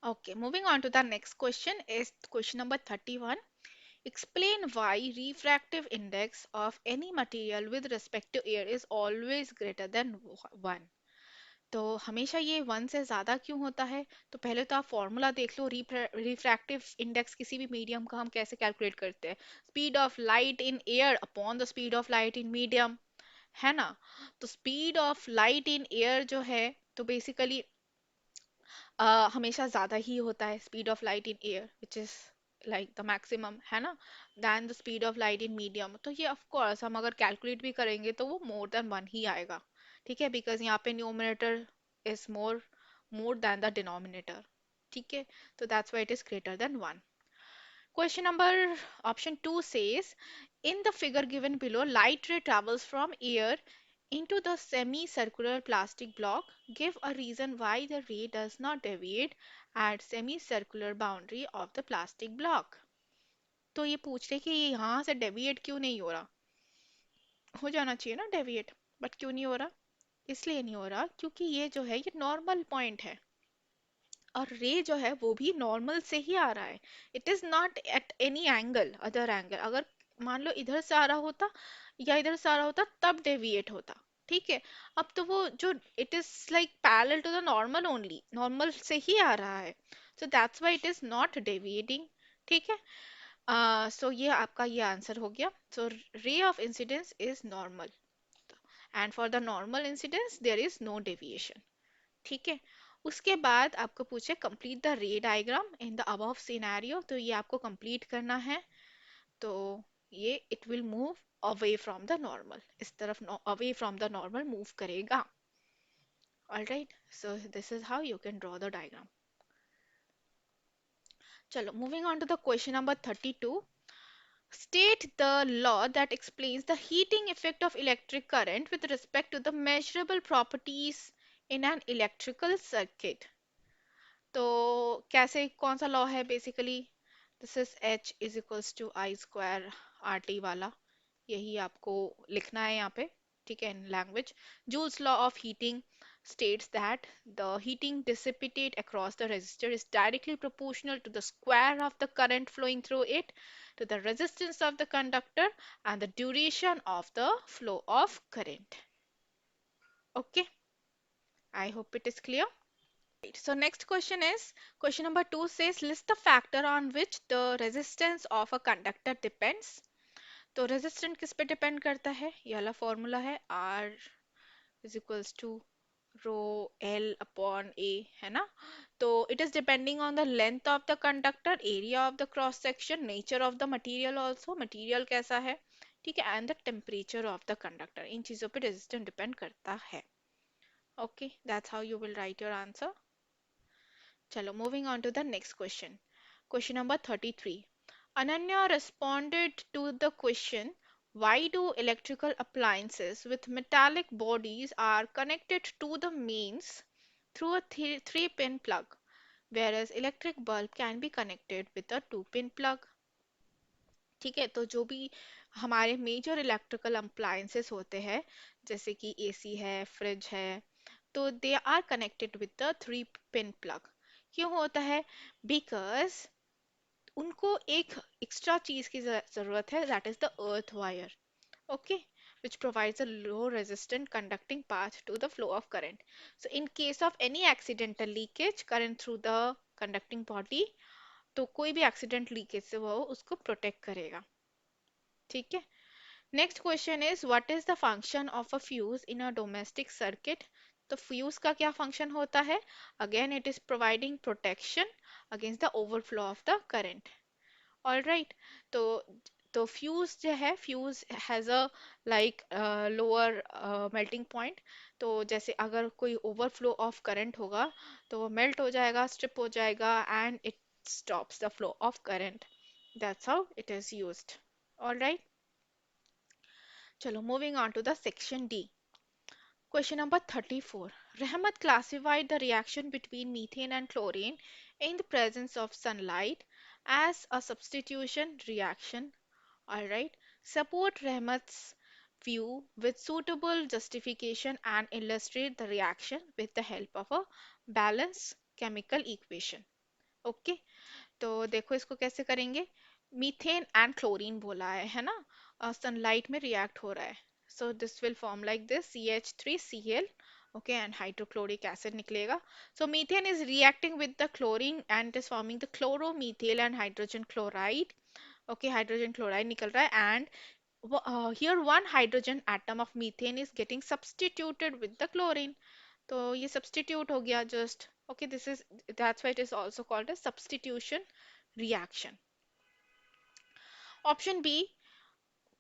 okay, moving on to the next question is question number 31। Explain why refractive index of any material with respect to air is always greater than 1। तो हमेशा ये one से ज्यादा क्यों होता है? तो पहले तो आप फॉर्मूला देख लो, रिफ्रैक्टिव इंडेक्स किसी भी मीडियम का हम कैसे कैलकुलेट करते हैं? Speed of light in air upon the speed of light in medium, है ना? तो speed of light in air जो है, तो बेसिकली हमेशा ज्यादा ही होता है, speed of light in air which is like the maximum, है ना, than the speed of light in medium. तो ये ऑफ कोर्स हम अगर कैलकुलेट भी करेंगे तो वो मोर देन वन ही आएगा, ठीक है, बिकॉज यहाँ पे numerator is more than the denominator, ठीक है, तो that's why it is greater than one. Question number option 2 says, in the figure given below, light ray travels from air into the semicircular plastic block. Give a reason why the ray does not deviate at semicircular boundary of the plastic block. तो ये पूछ रहे कि ये यहाँ से deviate क्यों नहीं हो रहा? हो जाना चाहिए ना डेविएट, बट क्यों नहीं हो रहा? इसलिए नहीं हो रहा क्योंकि ये जो है ये नॉर्मल पॉइंट है, और रे जो है वो भी नॉर्मल से ही आ रहा है। It is not at any angle, other angle. अगर मान लो इधर से आ रहा होता या इधर से आ रहा होता तब डेविएट होता, ठीक है। अब तो वो जो it is like parallel to the normal, only normal से ही आ रहा है, so that's why it is not deviating, ठीक है। सो ये आपका ये आंसर हो गया। So ray of incidence is normal, and for the normal incidence there is no deviation, ठीक है। उसके बाद आपको पूछे complete the ray diagram in the above scenario, तो ये आपको कंप्लीट करना है। तो ये it will move away from the normal, इस तरफ away from the normal move करेगा। Alright, so this is how you can draw the diagram. चलो moving on to the question number 32। State the law that explains the heating effect of electric current with respect to the measurable properties in an electrical circuit. तो कैसे, कौन सा law है? Basically this is H is equals to I square R T वाला, यही आपको लिखना है यहाँ पे, ठीक है, in language. Joule's law of heating states that the heating dissipated across the resistor is directly proportional to the square of the current flowing through it, to the resistance of the conductor, and the duration of the flow of current. Okay, I hope it is clear. Right, so next question is, question number 2 says, list the factor on which the resistance of a conductor depends. तो resistance किस पे depend करता है? ये वाला formula है, R is equals to rho L upon A, है ना? तो it is depending on the length of the conductor, area of the cross section, nature of the material also, material कैसा है, ठीक है, and the temperature of the conductor, इन चीजों पे resistance depend करता है। Okay, that's how you will write your answer. Chalo, moving on to the next question. Question number 33. Ananya responded to the question, why do electrical appliances with metallic bodies are connected to the mains through a three-pin plug, whereas electric bulb can be connected with a two-pin plug? ठीक है, तो जो भी हमारे major electrical appliances होते हैं, जैसे कि एसी है, फ्रिज है, तो they are connected with the three pin plug. क्यों होता है? बिकॉज उनको एक एक्स्ट्रा चीज की जरूरत है, that is the earth wire, okay, which provides a low resistant conducting path to the flow of current. So in case of any accidental leakage current through the conducting body, तो कोई भी accident leakage से वो उसको protect करेगा, ठीक है। Next question is, what is the function of a fuse in a domestic circuit? तो फ्यूज का क्या फंक्शन होता है? Again it is providing protection against the overflow of the current. All right, तो फ्यूज जो है, fuse has a like lower melting point. तो जैसे अगर कोई ओवरफ्लो ऑफ करंट होगा तो वो मेल्ट हो जाएगा, स्ट्रिप हो जाएगा, and it stops the flow of current. That's how it is used. All right, चलो moving on to the section D. Question number 34. Rahmat classified the reaction between methane and chlorine in the presence of sunlight as a substitution reaction. Alright. Support Rahmat's view with suitable justification and illustrate the reaction with the help of a balanced chemical equation. Okay. तो देखो इसको कैसे करेंगे। Methane and chlorine बोला है ना, sunlight में react हो रहा है, so this will form like this, CH3Cl okay, and hydrochloric acid निकलेगा. So methane is reacting with the chlorine and is forming the chloromethyl and hydrogen chloride. Okay, hydrogen chloride निकल रहा है, and here one hydrogen atom of methane is getting substituted with the chlorine. तो ये substitute हो गया just. Okay, this is, that's why it is also called a substitution reaction. Option B,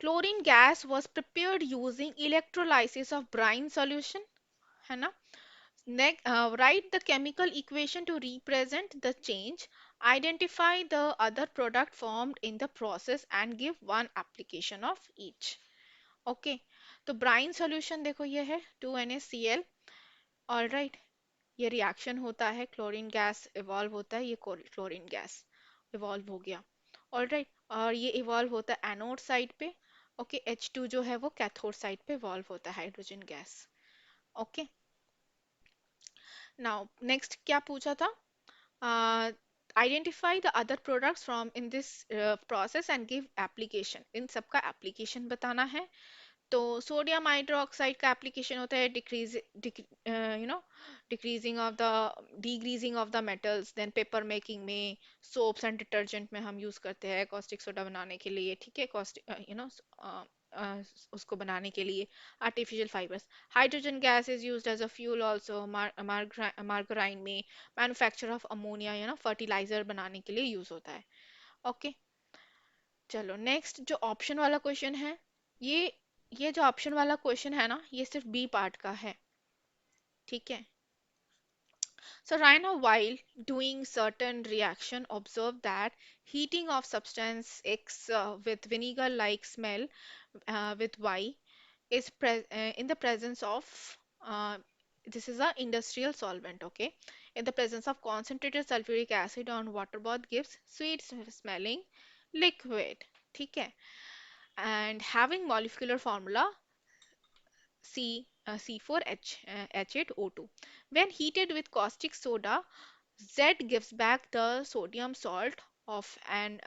chlorine gas was prepared using electrolysis of brine solution, है ना. Write the chemical equation to represent the change. Identify the other product formed in the process and give one application of each. Okay, तो brine solution देखो ये है 2NaCl. All right, ये reaction होता है, chlorine gas evolve होता है, ये क्लोरीन गैस इवॉल्व हो गया. ऑल राइट, और ये इवॉल्व होता है एनोड साइड पे. ओके, H2 जो है वो कैथोड साइड पे इवॉल्व होता है, hydrogen gas. Okay, now next क्या पूछा था? Identify the other products from in this process and give application. इन सबका एप्लीकेशन बताना है. तो सोडियम हाइड्रोक्साइड का एप्लीकेशन होता है decrease, you know, decreasing of the, degreasing of the metals. Then paper making में, सोप्स एंड डिटर्जेंट में हम यूज करते हैं कॉस्टिक सोडा बनाने के लिए. ठीक है, कॉस्टिक, उसको बनाने के लिए artificial fibres. Hydrogen gas is used as a fuel also, margarine में, मैन्युफैक्चर ऑफ अमोनिया, फर्टिलाइजर बनाने के लिए यूज होता है. ओके, चलो नेक्स्ट जो ऑप्शन वाला क्वेश्चन है, ये ये जो ऑप्शन वाला क्वेश्चन है ना, ये सिर्फ बी पार्ट का है. ठीक है. So Raina, while doing certain reaction, observe that heating of substance X with vinegar-like smell with Y is in the presence of, uh, this is a industrial solvent. Okay, in the presence of concentrated sulfuric acid on water bath gives sweet smelling liquid. ठीक है, and having molecular formula C4H8O2. When heated with caustic soda, Z gives back the sodium salt of and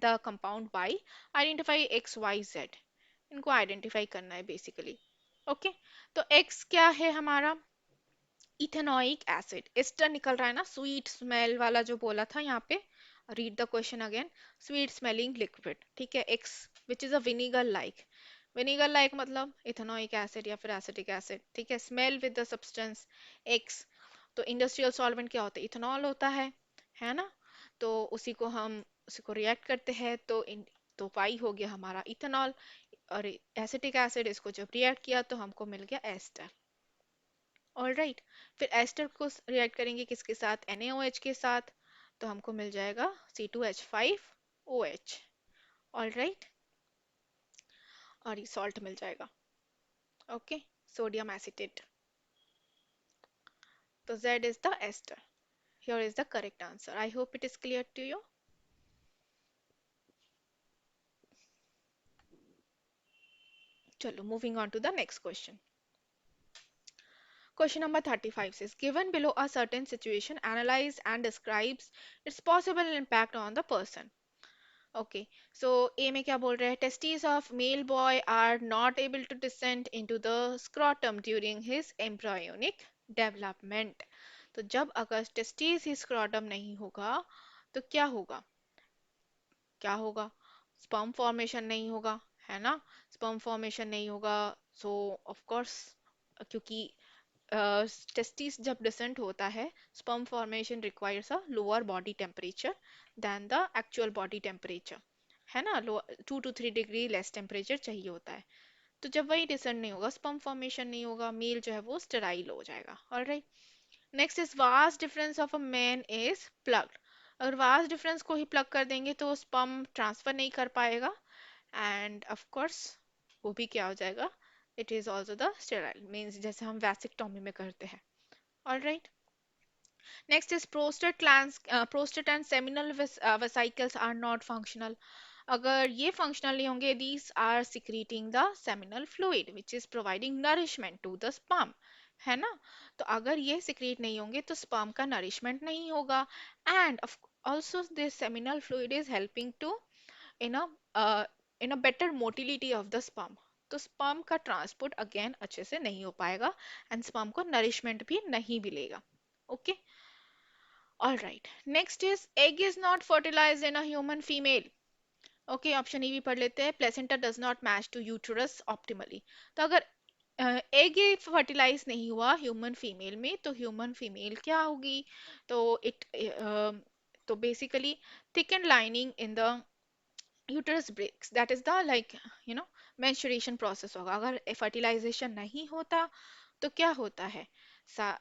the compound Y. Identify X, Y, Z. इनको identify करना है basically. Okay, तो X क्या है हमारा? Ethanoic acid. Ester निकल रहा है ना, स्वीट स्मेल वाला जो बोला था यहाँ पे. Read the question again. Sweet smelling liquid. ठीक है, x which is a vinegar like. Vinegar like मतलब इथेनोइक एसिड या फिर एसिटिक एसिड. ठीक है, smell with the substance x. तो इंडस्ट्रियल सॉल्वेंट क्या होता है? इथेनॉल होता है ना. तो उसी को रिएक्ट करते हैं, तो पाई हो गया हमारा इथेनॉल. और एसिटिक एसिड, इसको जब रिएक्ट किया तो हमको मिल गया एस्टर. ऑल राइट, फिर एस्टर को रिएक्ट करेंगे किसके साथ? NaOH के साथ. तो हमको मिल जाएगा C2H5OH. ऑल राइट, और ये सॉल्ट मिल जाएगा. Okay, sodium acetate. तो Z is the ester. Here is the correct answer. I hope it is clear to you. चलो, moving on to the next question. Question number 35 says, given below a certain situation, analyze and describes its possible impact on the person. Okay, so A में क्या बोल रहे हैं? Testes of male boy are not able to descend into the scrotum during his embryonic development. तो जब अगर testes ही scrotum नहीं होगा तो क्या होगा? क्या होगा? sperm formation नहीं होगा, है ना. sperm formation नहीं होगा. so of course, क्योंकि टेस्टिस जब डिसेंट होता है, sperm formation requires a lower body temperature than the actual body temperature, है ना. 2 to 3 डिग्री लेस टेम्परेचर चाहिए होता है. तो जब वही डिसेंट नहीं होगा, sperm formation नहीं होगा, मेल जो है वो स्टेराइल हो जाएगा. Alright, next is vas deferens of a man is plugged. अगर वास्ट डिफरेंस को ही प्लग कर देंगे तो स्पर्म ट्रांसफर नहीं कर पाएगा, एंड ऑफ कोर्स वो भी क्या हो जाएगा? It is also the sterile, means जैसे हम वैसिक्टोमी में करते हैं. All right, next is prostate and seminal vesicles are not functional. अगर ये फंक्शनल नहीं होंगे, these are secreting the seminal fluid which is providing nourishment to the sperm, है ना. तो अगर ये सिक्रीट नहीं होंगे तो स्पर्म का नरिशमेंट नहीं होगा. And also this seminal fluid is helping to in a in a better motility of the sperm. तो स्पर्म का ट्रांसपोर्ट अगेन अच्छे से नहीं हो पाएगा एंड स्पर्म को नरिशमेंट भी नहीं मिलेगा. Okay. All right. Next is egg is not fertilised in a human female. Okay, option E भी पढ़ लेते हैं. Placenta does not match to uterus optimally. तो अगर एग फर्टिलाइज नहीं हुआ ह्यूमन फीमेल में, तो ह्यूमन फीमेल क्या होगी? तो इट तो basically thicken lining in the uterus breaks, that is the like you know menstruation process होगा. अगर फर्टिलाइजेशन नहीं होता तो क्या होता है?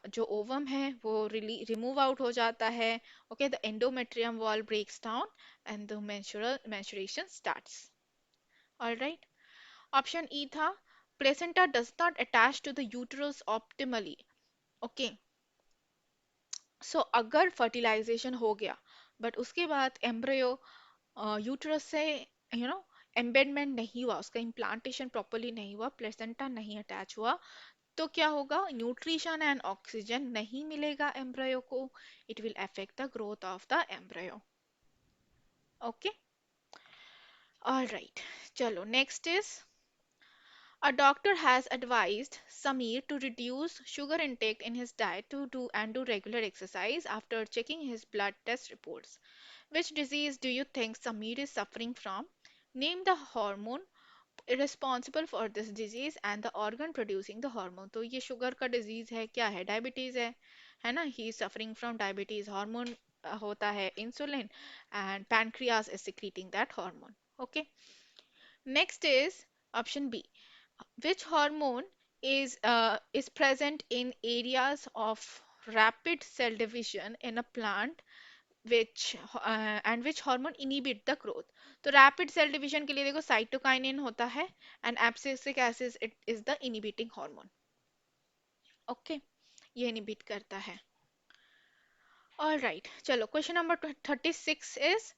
जो ओवम है वो रिमूव आउट हो जाता है. Okay, the endometrium wall breaks down and the menstruation starts. All right. Option E था placenta does not attach to the uterus optimally. Okay. So अगर fertilization हो गया बट उसके बाद embryo यूटरस से एम्बेडमेंट नहीं हुआ, उसका इम्प्लांटेशन प्रॉपरली नहीं हुआ, प्लेसेंटा नहीं अटैच हुआ, तो क्या होगा? न्यूट्रिशन एंड ऑक्सीजन नहीं मिलेगा एम्ब्रियो को. It will affect the growth of the embryo. Okay. Alright. चलो next is a doctor has advised Samir to reduce sugar intake in his diet to do regular exercise after checking his blood test reports. Which disease do you think Samir is suffering from? Name the hormone responsible for this disease and the organ producing the hormone. तो ये sugar का disease है, क्या है? Diabetes है ना? He is suffering from diabetes. Hormone होता है insulin and pancreas is secreting that hormone. Okay. Next is option B. Which hormone is present in areas of rapid cell division in a plant which and which hormone inhibit the growth? तो rapid cell division के लिए देखो cytokinin होता है and abscisic acid it is the inhibiting hormone. Okay, ये inhibit करता है. All right. चलो question number 36 is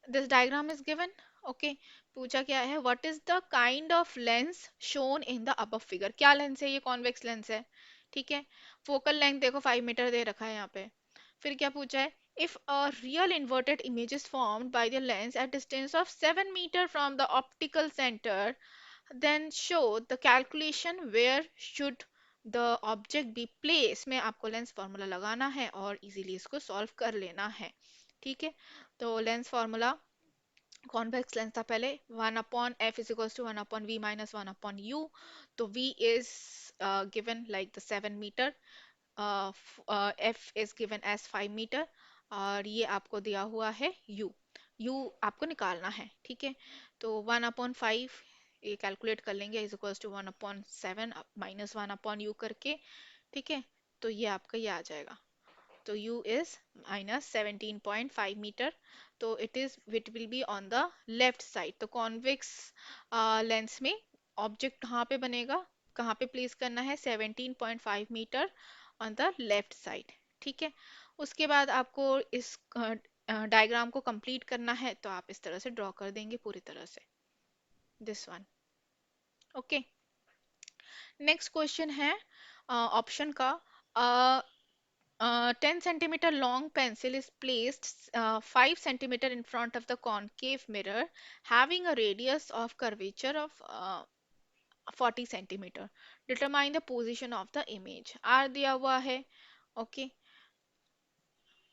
this diagram is given. Okay. पूछा क्या है? What is the kind of lens shown in the above figure? क्या lens है ये? कॉन्वेक्स लेंस है. ठीक है. फोकल लेंथ देखो 5 मीटर दे रखा है यहाँ पे. फिर क्या पूछा है? If a real inverted image is formed by the lens at distance of 7 meter from the optical center, then show the calculation where should the object be placed. में आपको लेंस फार्मूला लगाना है और इजीली इसको solve कर लेना है. ठीक है. तो लेंस फार्मूला कॉन्वेक्स लेंस था पहले, 1/f=1/v - 1/u. तो v is given like the 7 meter, f is given as 5 metre और ये आपको दिया हुआ है u. u आपको निकालना है. ठीक है. तो 1/5 ये कैलकुलेट कर लेंगे इज इक्वल्स टू 1/7 -1/u करके. ठीक है. तो ये आपका ये आ जाएगा. तो u is -17.5 मीटर. तो it will be on the left side. तो कॉन्वेक्स लेंस में ऑब्जेक्ट कहाँ पे बनेगा? कहाँ पे प्लेस करना है? 17.5 metre on the left side. ठीक है. उसके बाद आपको इस डायग्राम को कंप्लीट करना है तो आप इस तरह से ड्रॉ कर देंगे पूरी तरह से. This one. Okay. Next question है ऑप्शन का. 10 centimeter long pencil is placed 5 centimeter in front of the concave mirror having a radius of curvature of 40 centimeter. Determine the position of the image. R दिया हुआ है. Okay.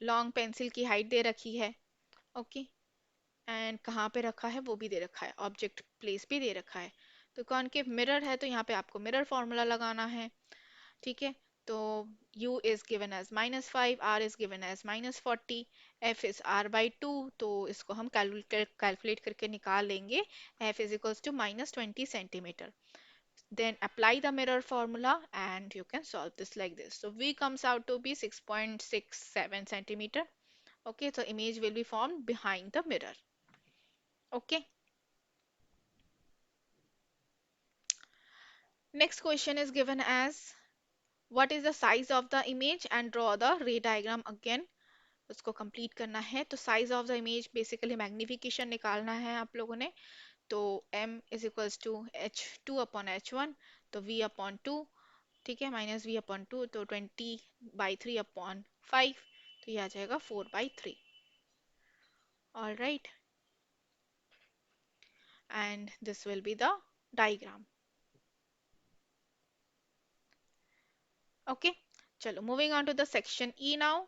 Long pencil की height दे रखी है. Okay. And कहाँ पे रखा है वो भी दे रखा है. ऑब्जेक्ट प्लेस भी दे रखा है. तो कॉनकेव मिरर है तो यहाँ पे आपको मिरर फॉर्मूला लगाना है. ठीक है. तो u is given as -5, r is given as -40, f is r/2. तो इसको हम कैलकुलेट करके निकाल लेंगे. f is equals to -20 centimeter. Then apply the mirror formula and you can solve this like this. So v comes out to be 6.67 centimeter. Okay, so image will be formed behind the mirror. Okay. Next question is given as what is the size of the image and draw the ray diagram again. उसको complete करना है. तो size of the image basically magnification निकालना है आप लोगों ने. तो m is equals to h2/h1. तो v/2. ठीक है. -v/2. तो 20/3/5. तो ये आ जाएगा 4/3. All right. And this will be the diagram. Okay, चलो moving on to the section E now.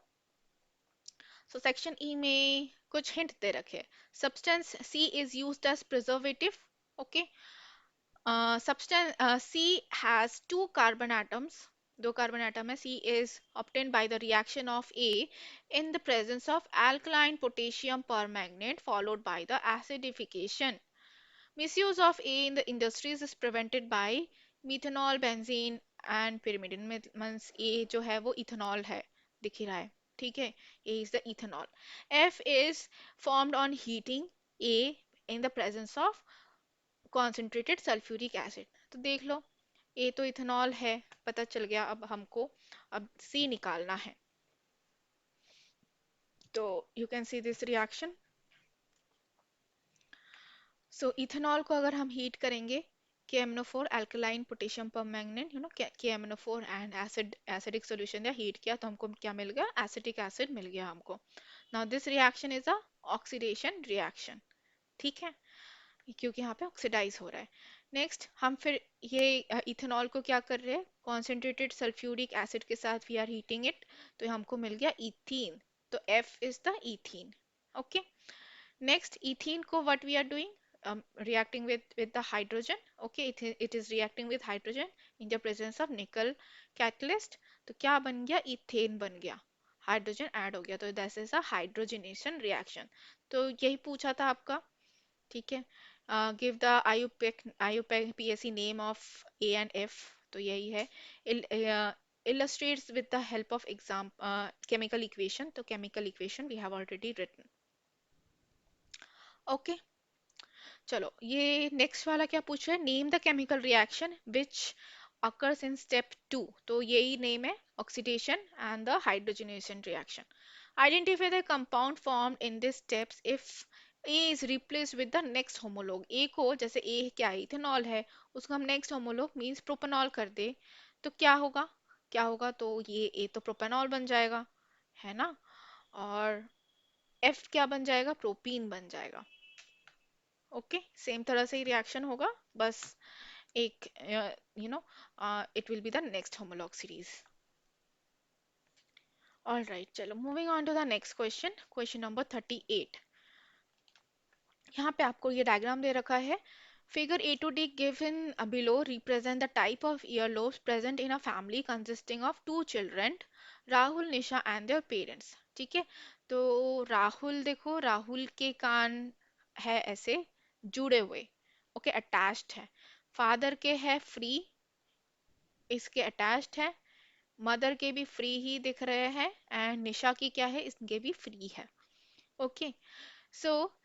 So section E में कुछ हिंट दे रखे। Substance C is used as preservative. Okay, substance C has two carbon atoms. दो carbon atom है। C is obtained by the reaction of A in the presence of alkaline potassium permanganate followed by the acidification. Misuse of A in the industries is prevented by methanol, benzene and pyrimidine. Means A जो है वो ethanol है, दिख ही रहा है, ठीक है। A is the ethanol. F is formed on heating A in the presence of concentrated sulphuric acid. तो देख लो, ए तो इथेनॉल है, पता चल गया। अब हमको अब सी निकालना है। तो you can see this reaction. So ethanol को अगर हम हीट करेंगे, KMnO4 alkaline potassium permanganate, you know KMnO4 and acidic solution या हीट किया तो हमको क्या मिल गया? एसिटिक एसिड मिल गया हमको। Now this reaction is a oxidation reaction, ठीक है, क्योंकि यहाँ पे ऑक्सीडाइज हो रहा है। नेक्स्ट हम फिर ये इथेनॉल को क्या कर रहे हैं? कॉन्सेंट्रेटेड सल्फ्यूरिक एसिड के साथ वी आर हीटिंग इट, तो हमको मिल गया इथीन। तो F is the ethene. Okay, next ethene को what we are doing, reacting with the hydrogen. Okay, it is reacting with hydrogen in the presence of nickel catalyst. तो क्या बन गया? Ethane बन गया, हाइड्रोजन ऐड हो गया, तो this is a hydrogenation reaction. तो यही पूछा था आपका, ठीक है। Give the IUPAC name of A and F, तो यही है। Illustrates with the help of exam chemical equation, तो chemical equation we have already written. Okay, चलो ये नेक्स्ट वाला क्या पूछ रहा है? Name the chemical reaction which occurs in step 2, तो यही नेम है, oxidation and the hydrogenation reaction. Identify the compound formed in these steps if A is replaced with the next homologue. A को, जैसे A क्या है? Ethanol है, उसको हम नेक्स्ट होमोलोग मींस प्रोपेनॉल कर दे, तो क्या होगा? क्या होगा? तो ये A तो प्रोपेनॉल बन जाएगा, है ना, और F क्या बन जाएगा? प्रोपीन बन जाएगा। ओके, सेम तरह से ही रिएक्शन होगा, बस एक you know it will be the next homolog series. All right, चलो moving on to the next question, question number 38। यहाँ पे आपको ये डायग्राम दे रखा है। Figure A to D given below represent the type of earlobes present in a family consisting of two children, Rahul, Nisha and their parents, ठीक है। तो राहुल देखो, राहुल के कान है ऐसे जुड़े हुए, ओके, अटैच्ड है। फादर के है फ्री, इसके अटैच्ड है। मदर के भी फ्री ही दिख रहे हैं, एंड निशा की क्या है? इसके भी फ्री है। ओके, सो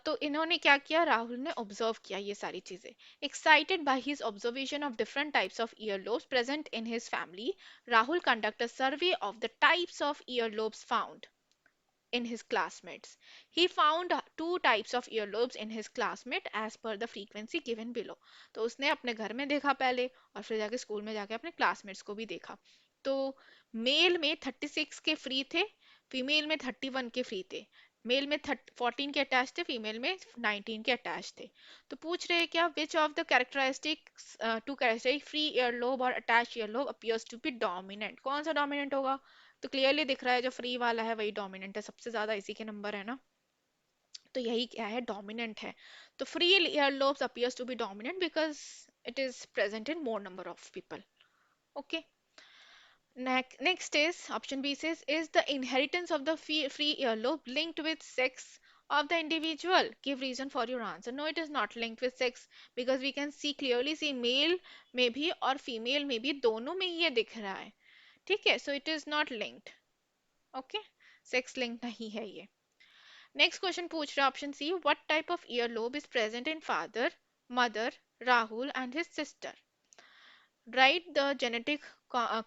तो इन्होंने क्या किया? राहुल ने ऑब्जर्व किया ये सारी चीजें। Excited by his observation of different types of earlobes present in his family, Rahul conduct a survey of the types of earlobes found in his classmates. He found two types of earlobes in his classmate as per the frequency given below. तो उसने अपने घर में देखा पहले, और फिर जाके स्कूल में जाके अपने क्लासमेट्स को भी देखा। तो मेल में 36 के फ्री थे, फीमेल में 31 के फ्री थे। मेल में 14 के अटैच थे, फीमेल में 19 के अटैच थे। तो पूछ रहे हैं क्या? Which of the characteristic to characteristic free earlobe और attach earlobe appears to be dominant? कौन सा डोमिनेंट होगा? तो क्लियरली दिख रहा है जो फ्री वाला है वही डोमिनेंट है, सबसे ज्यादा इसी के नंबर है ना, तो यही क्या है? डोमिनेंट है। तो free earlobes appears to be dominant because it is present in more number of people. Okay, next is option B says, is the inheritance of the free earlobe linked with sex of the individual? Give reason for your answer. No, it is not linked with sex, because we can see clearly see male में भी और female में भी, दोनों में ही ये दिख रहा है, ठीक है। So it is not linked. Okay, sex link नहीं है ये। नेक्स्ट क्वेश्चन पूछ रहा है option C, what type of earlobe is present in father, mother, Rahul and his sister? Write the genetic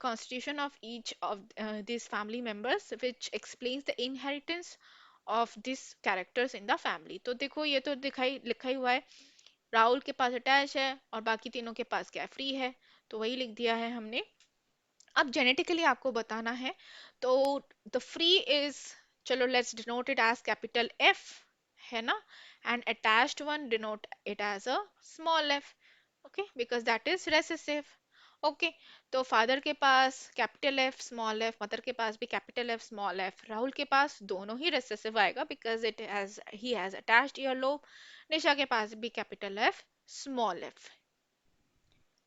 constitution of each of these family members which explains the inheritance of these characters in the family. तो देखो ये तो दिखाई लिखा ही हुआ है, राहुल के पास attach है और बाकी तीनों के पास क्या फ्री है, तो वही लिख दिया है हमने। अब जेनेटिकली आपको बताना है, तो द फ्री इज, चलो let's denote it as capital F, है ना, and attached one denote it as a small F, okay, because that is recessive. Okay, तो फादर के पास capital F small F, mother के पास भी capital F small F, Rahul के पास दोनों ही रिसेसिव आएगा because it has he has attached earlobe, Nisha के पास भी capital F small F.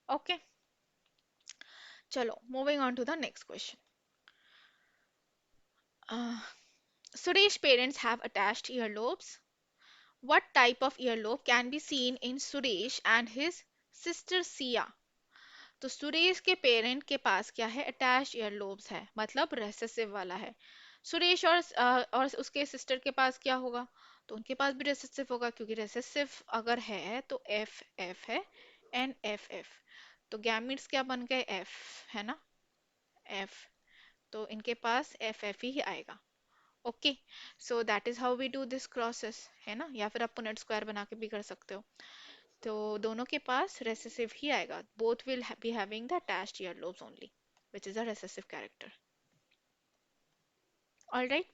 Okay, चलो moving on to the next question. Suresh parents have attached earlobes. What type of earlobe can be seen in Suresh and his sister Sia? तो सुरेश के parent के पास क्या है, attached ईयरलोब्स है, मतलब recessive वाला है। सुरेश और उसके सिस्टर के पास क्या होगा, तो उनके पास भी रेसेसिव होगा, क्योंकि रेसेसिव अगर है तो एफ एफ है एंड एफ एफ, तो गैमिट्स क्या बन गए, एफ, है ना, एफ, तो इनके पास एफ एफ ही आएगा। Okay, so that is how we do this crosses, है ना, या फिर आप पुनेट स्क्वायर बना के भी कर सकते हो। तो दोनों के पास रेसेसिव ही आएगा, both will be having the attached earlobes only, which is a recessive character. All right,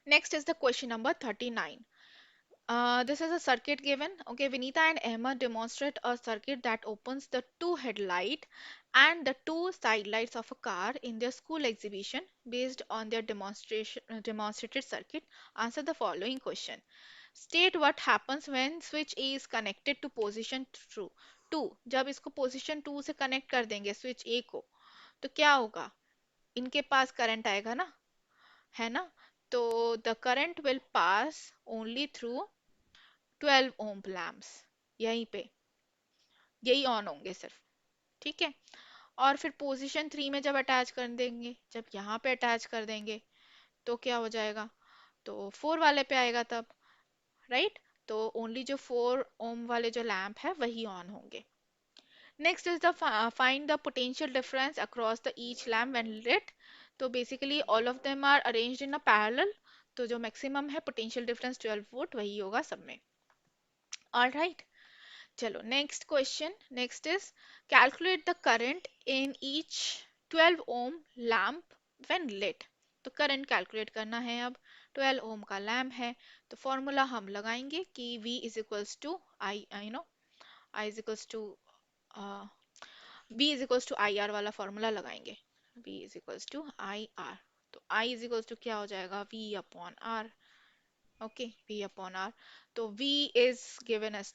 next is the question number 39. This is a circuit given. Okay, Vinita and Emma demonstrate a circuit that opens the two headlight and the two side lights of a car in their school exhibition based on their demonstrated circuit. Answer the following question. State what happens when switch A is connected to position 2. जब इसको position 2 से connect कर देंगे switch A को, तो क्या होगा, इनके पास करंट आएगा ना, है ना, तो the current will pass only through 12 ohm lamps, यहीं पे यही ऑन होंगे सिर्फ, ठीक है। और फिर पोजीशन 3 में जब अटैच कर देंगे, जब यहाँ पे अटैच कर देंगे, तो क्या हो जाएगा, तो 4 वाले पे आएगा तब, राइट, तो ओनली जो 4 ओम वाले जो लैंप है वही ऑन होंगे। Next is the find the potential difference across the each lamp when lit. तो basically all of them are arranged in a parallel, तो जो मैक्सिमम है पोटेंशियल डिफरेंस 12 वोल्ट वही होगा सब में। ऑल राइट, चलो next question, next is calculate the current in each 12 ohm lamp when lit. तो करंट कैलकुलेट करना है अब, 12 ओम का लैम्प है, तो फॉर्मूला हम लगाएंगे कि V is equals to I, you know, I is equals to V is equals to I R वाला फॉर्मूला लगाएंगे, V is equals to I R, तो I इज इक्वल्स टू क्या हो जाएगा, V upon R। Okay, V upon R, तो V is given as,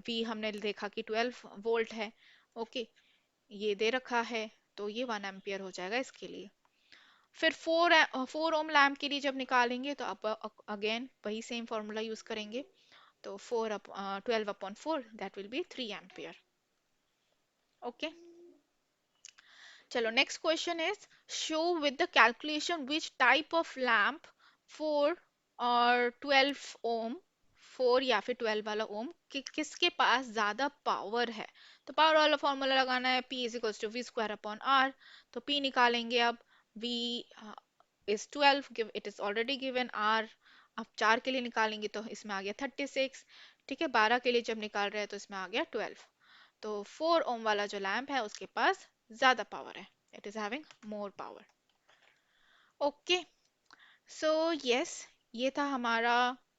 V हमने देखा कि 12 वोल्ट है, ओके, ये दे रखा है, तो ये 1 एम्पियर हो जाएगा इसके लिए। फिर 4 ओम लैम्प के लिए जब निकालेंगे तो अब अगेन वही सेम फॉर्मूला यूज करेंगे, तो 12 upon 4 that will be 3 ampere. Okay, चलो next question is show with the calculation which type of lamp 4 और 12 ओम, 4 या फिर 12 वाला ओम किसके पास ज्यादा पावर है। तो पावर वाला फॉर्मूला लगाना है, P is equals to V square upon R, तो P निकालेंगे अब, V is 12, it is already given, R अब 4 के लिए निकालेंगे तो इसमें आ गया 36, ठीक है, 12 के लिए जब निकाल रहे हैं तो इसमें आ गया 12, तो 4 ओम वाला जो लैंप है उसके पास ज्यादा पावर है, it is having more power. Okay, so yes, ये था हमारा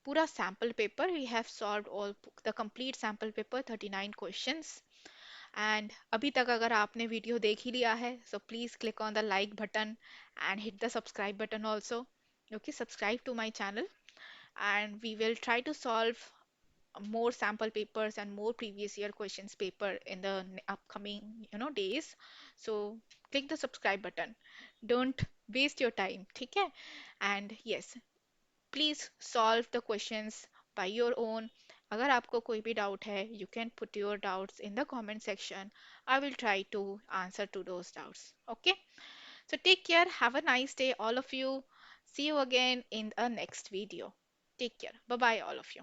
पूरा sample paper, we have solved all the complete sample paper 39 questions. And अभी तक अगर आपने वीडियो देख ही लिया है so please click on the like button and hit the subscribe button also, okay, subscribe to my channel and we will try to solve more sample papers and more previous year questions paper in the upcoming days. So click the subscribe button, don't waste your time, ठीक है, and yes, please solve the questions by your own. अगर आपको कोई भी doubt है you can put your doubts in the comment section, I will try to answer to those doubts. Okay, so take care, have a nice day all of you, see you again in the next video, take care, bye bye all of you.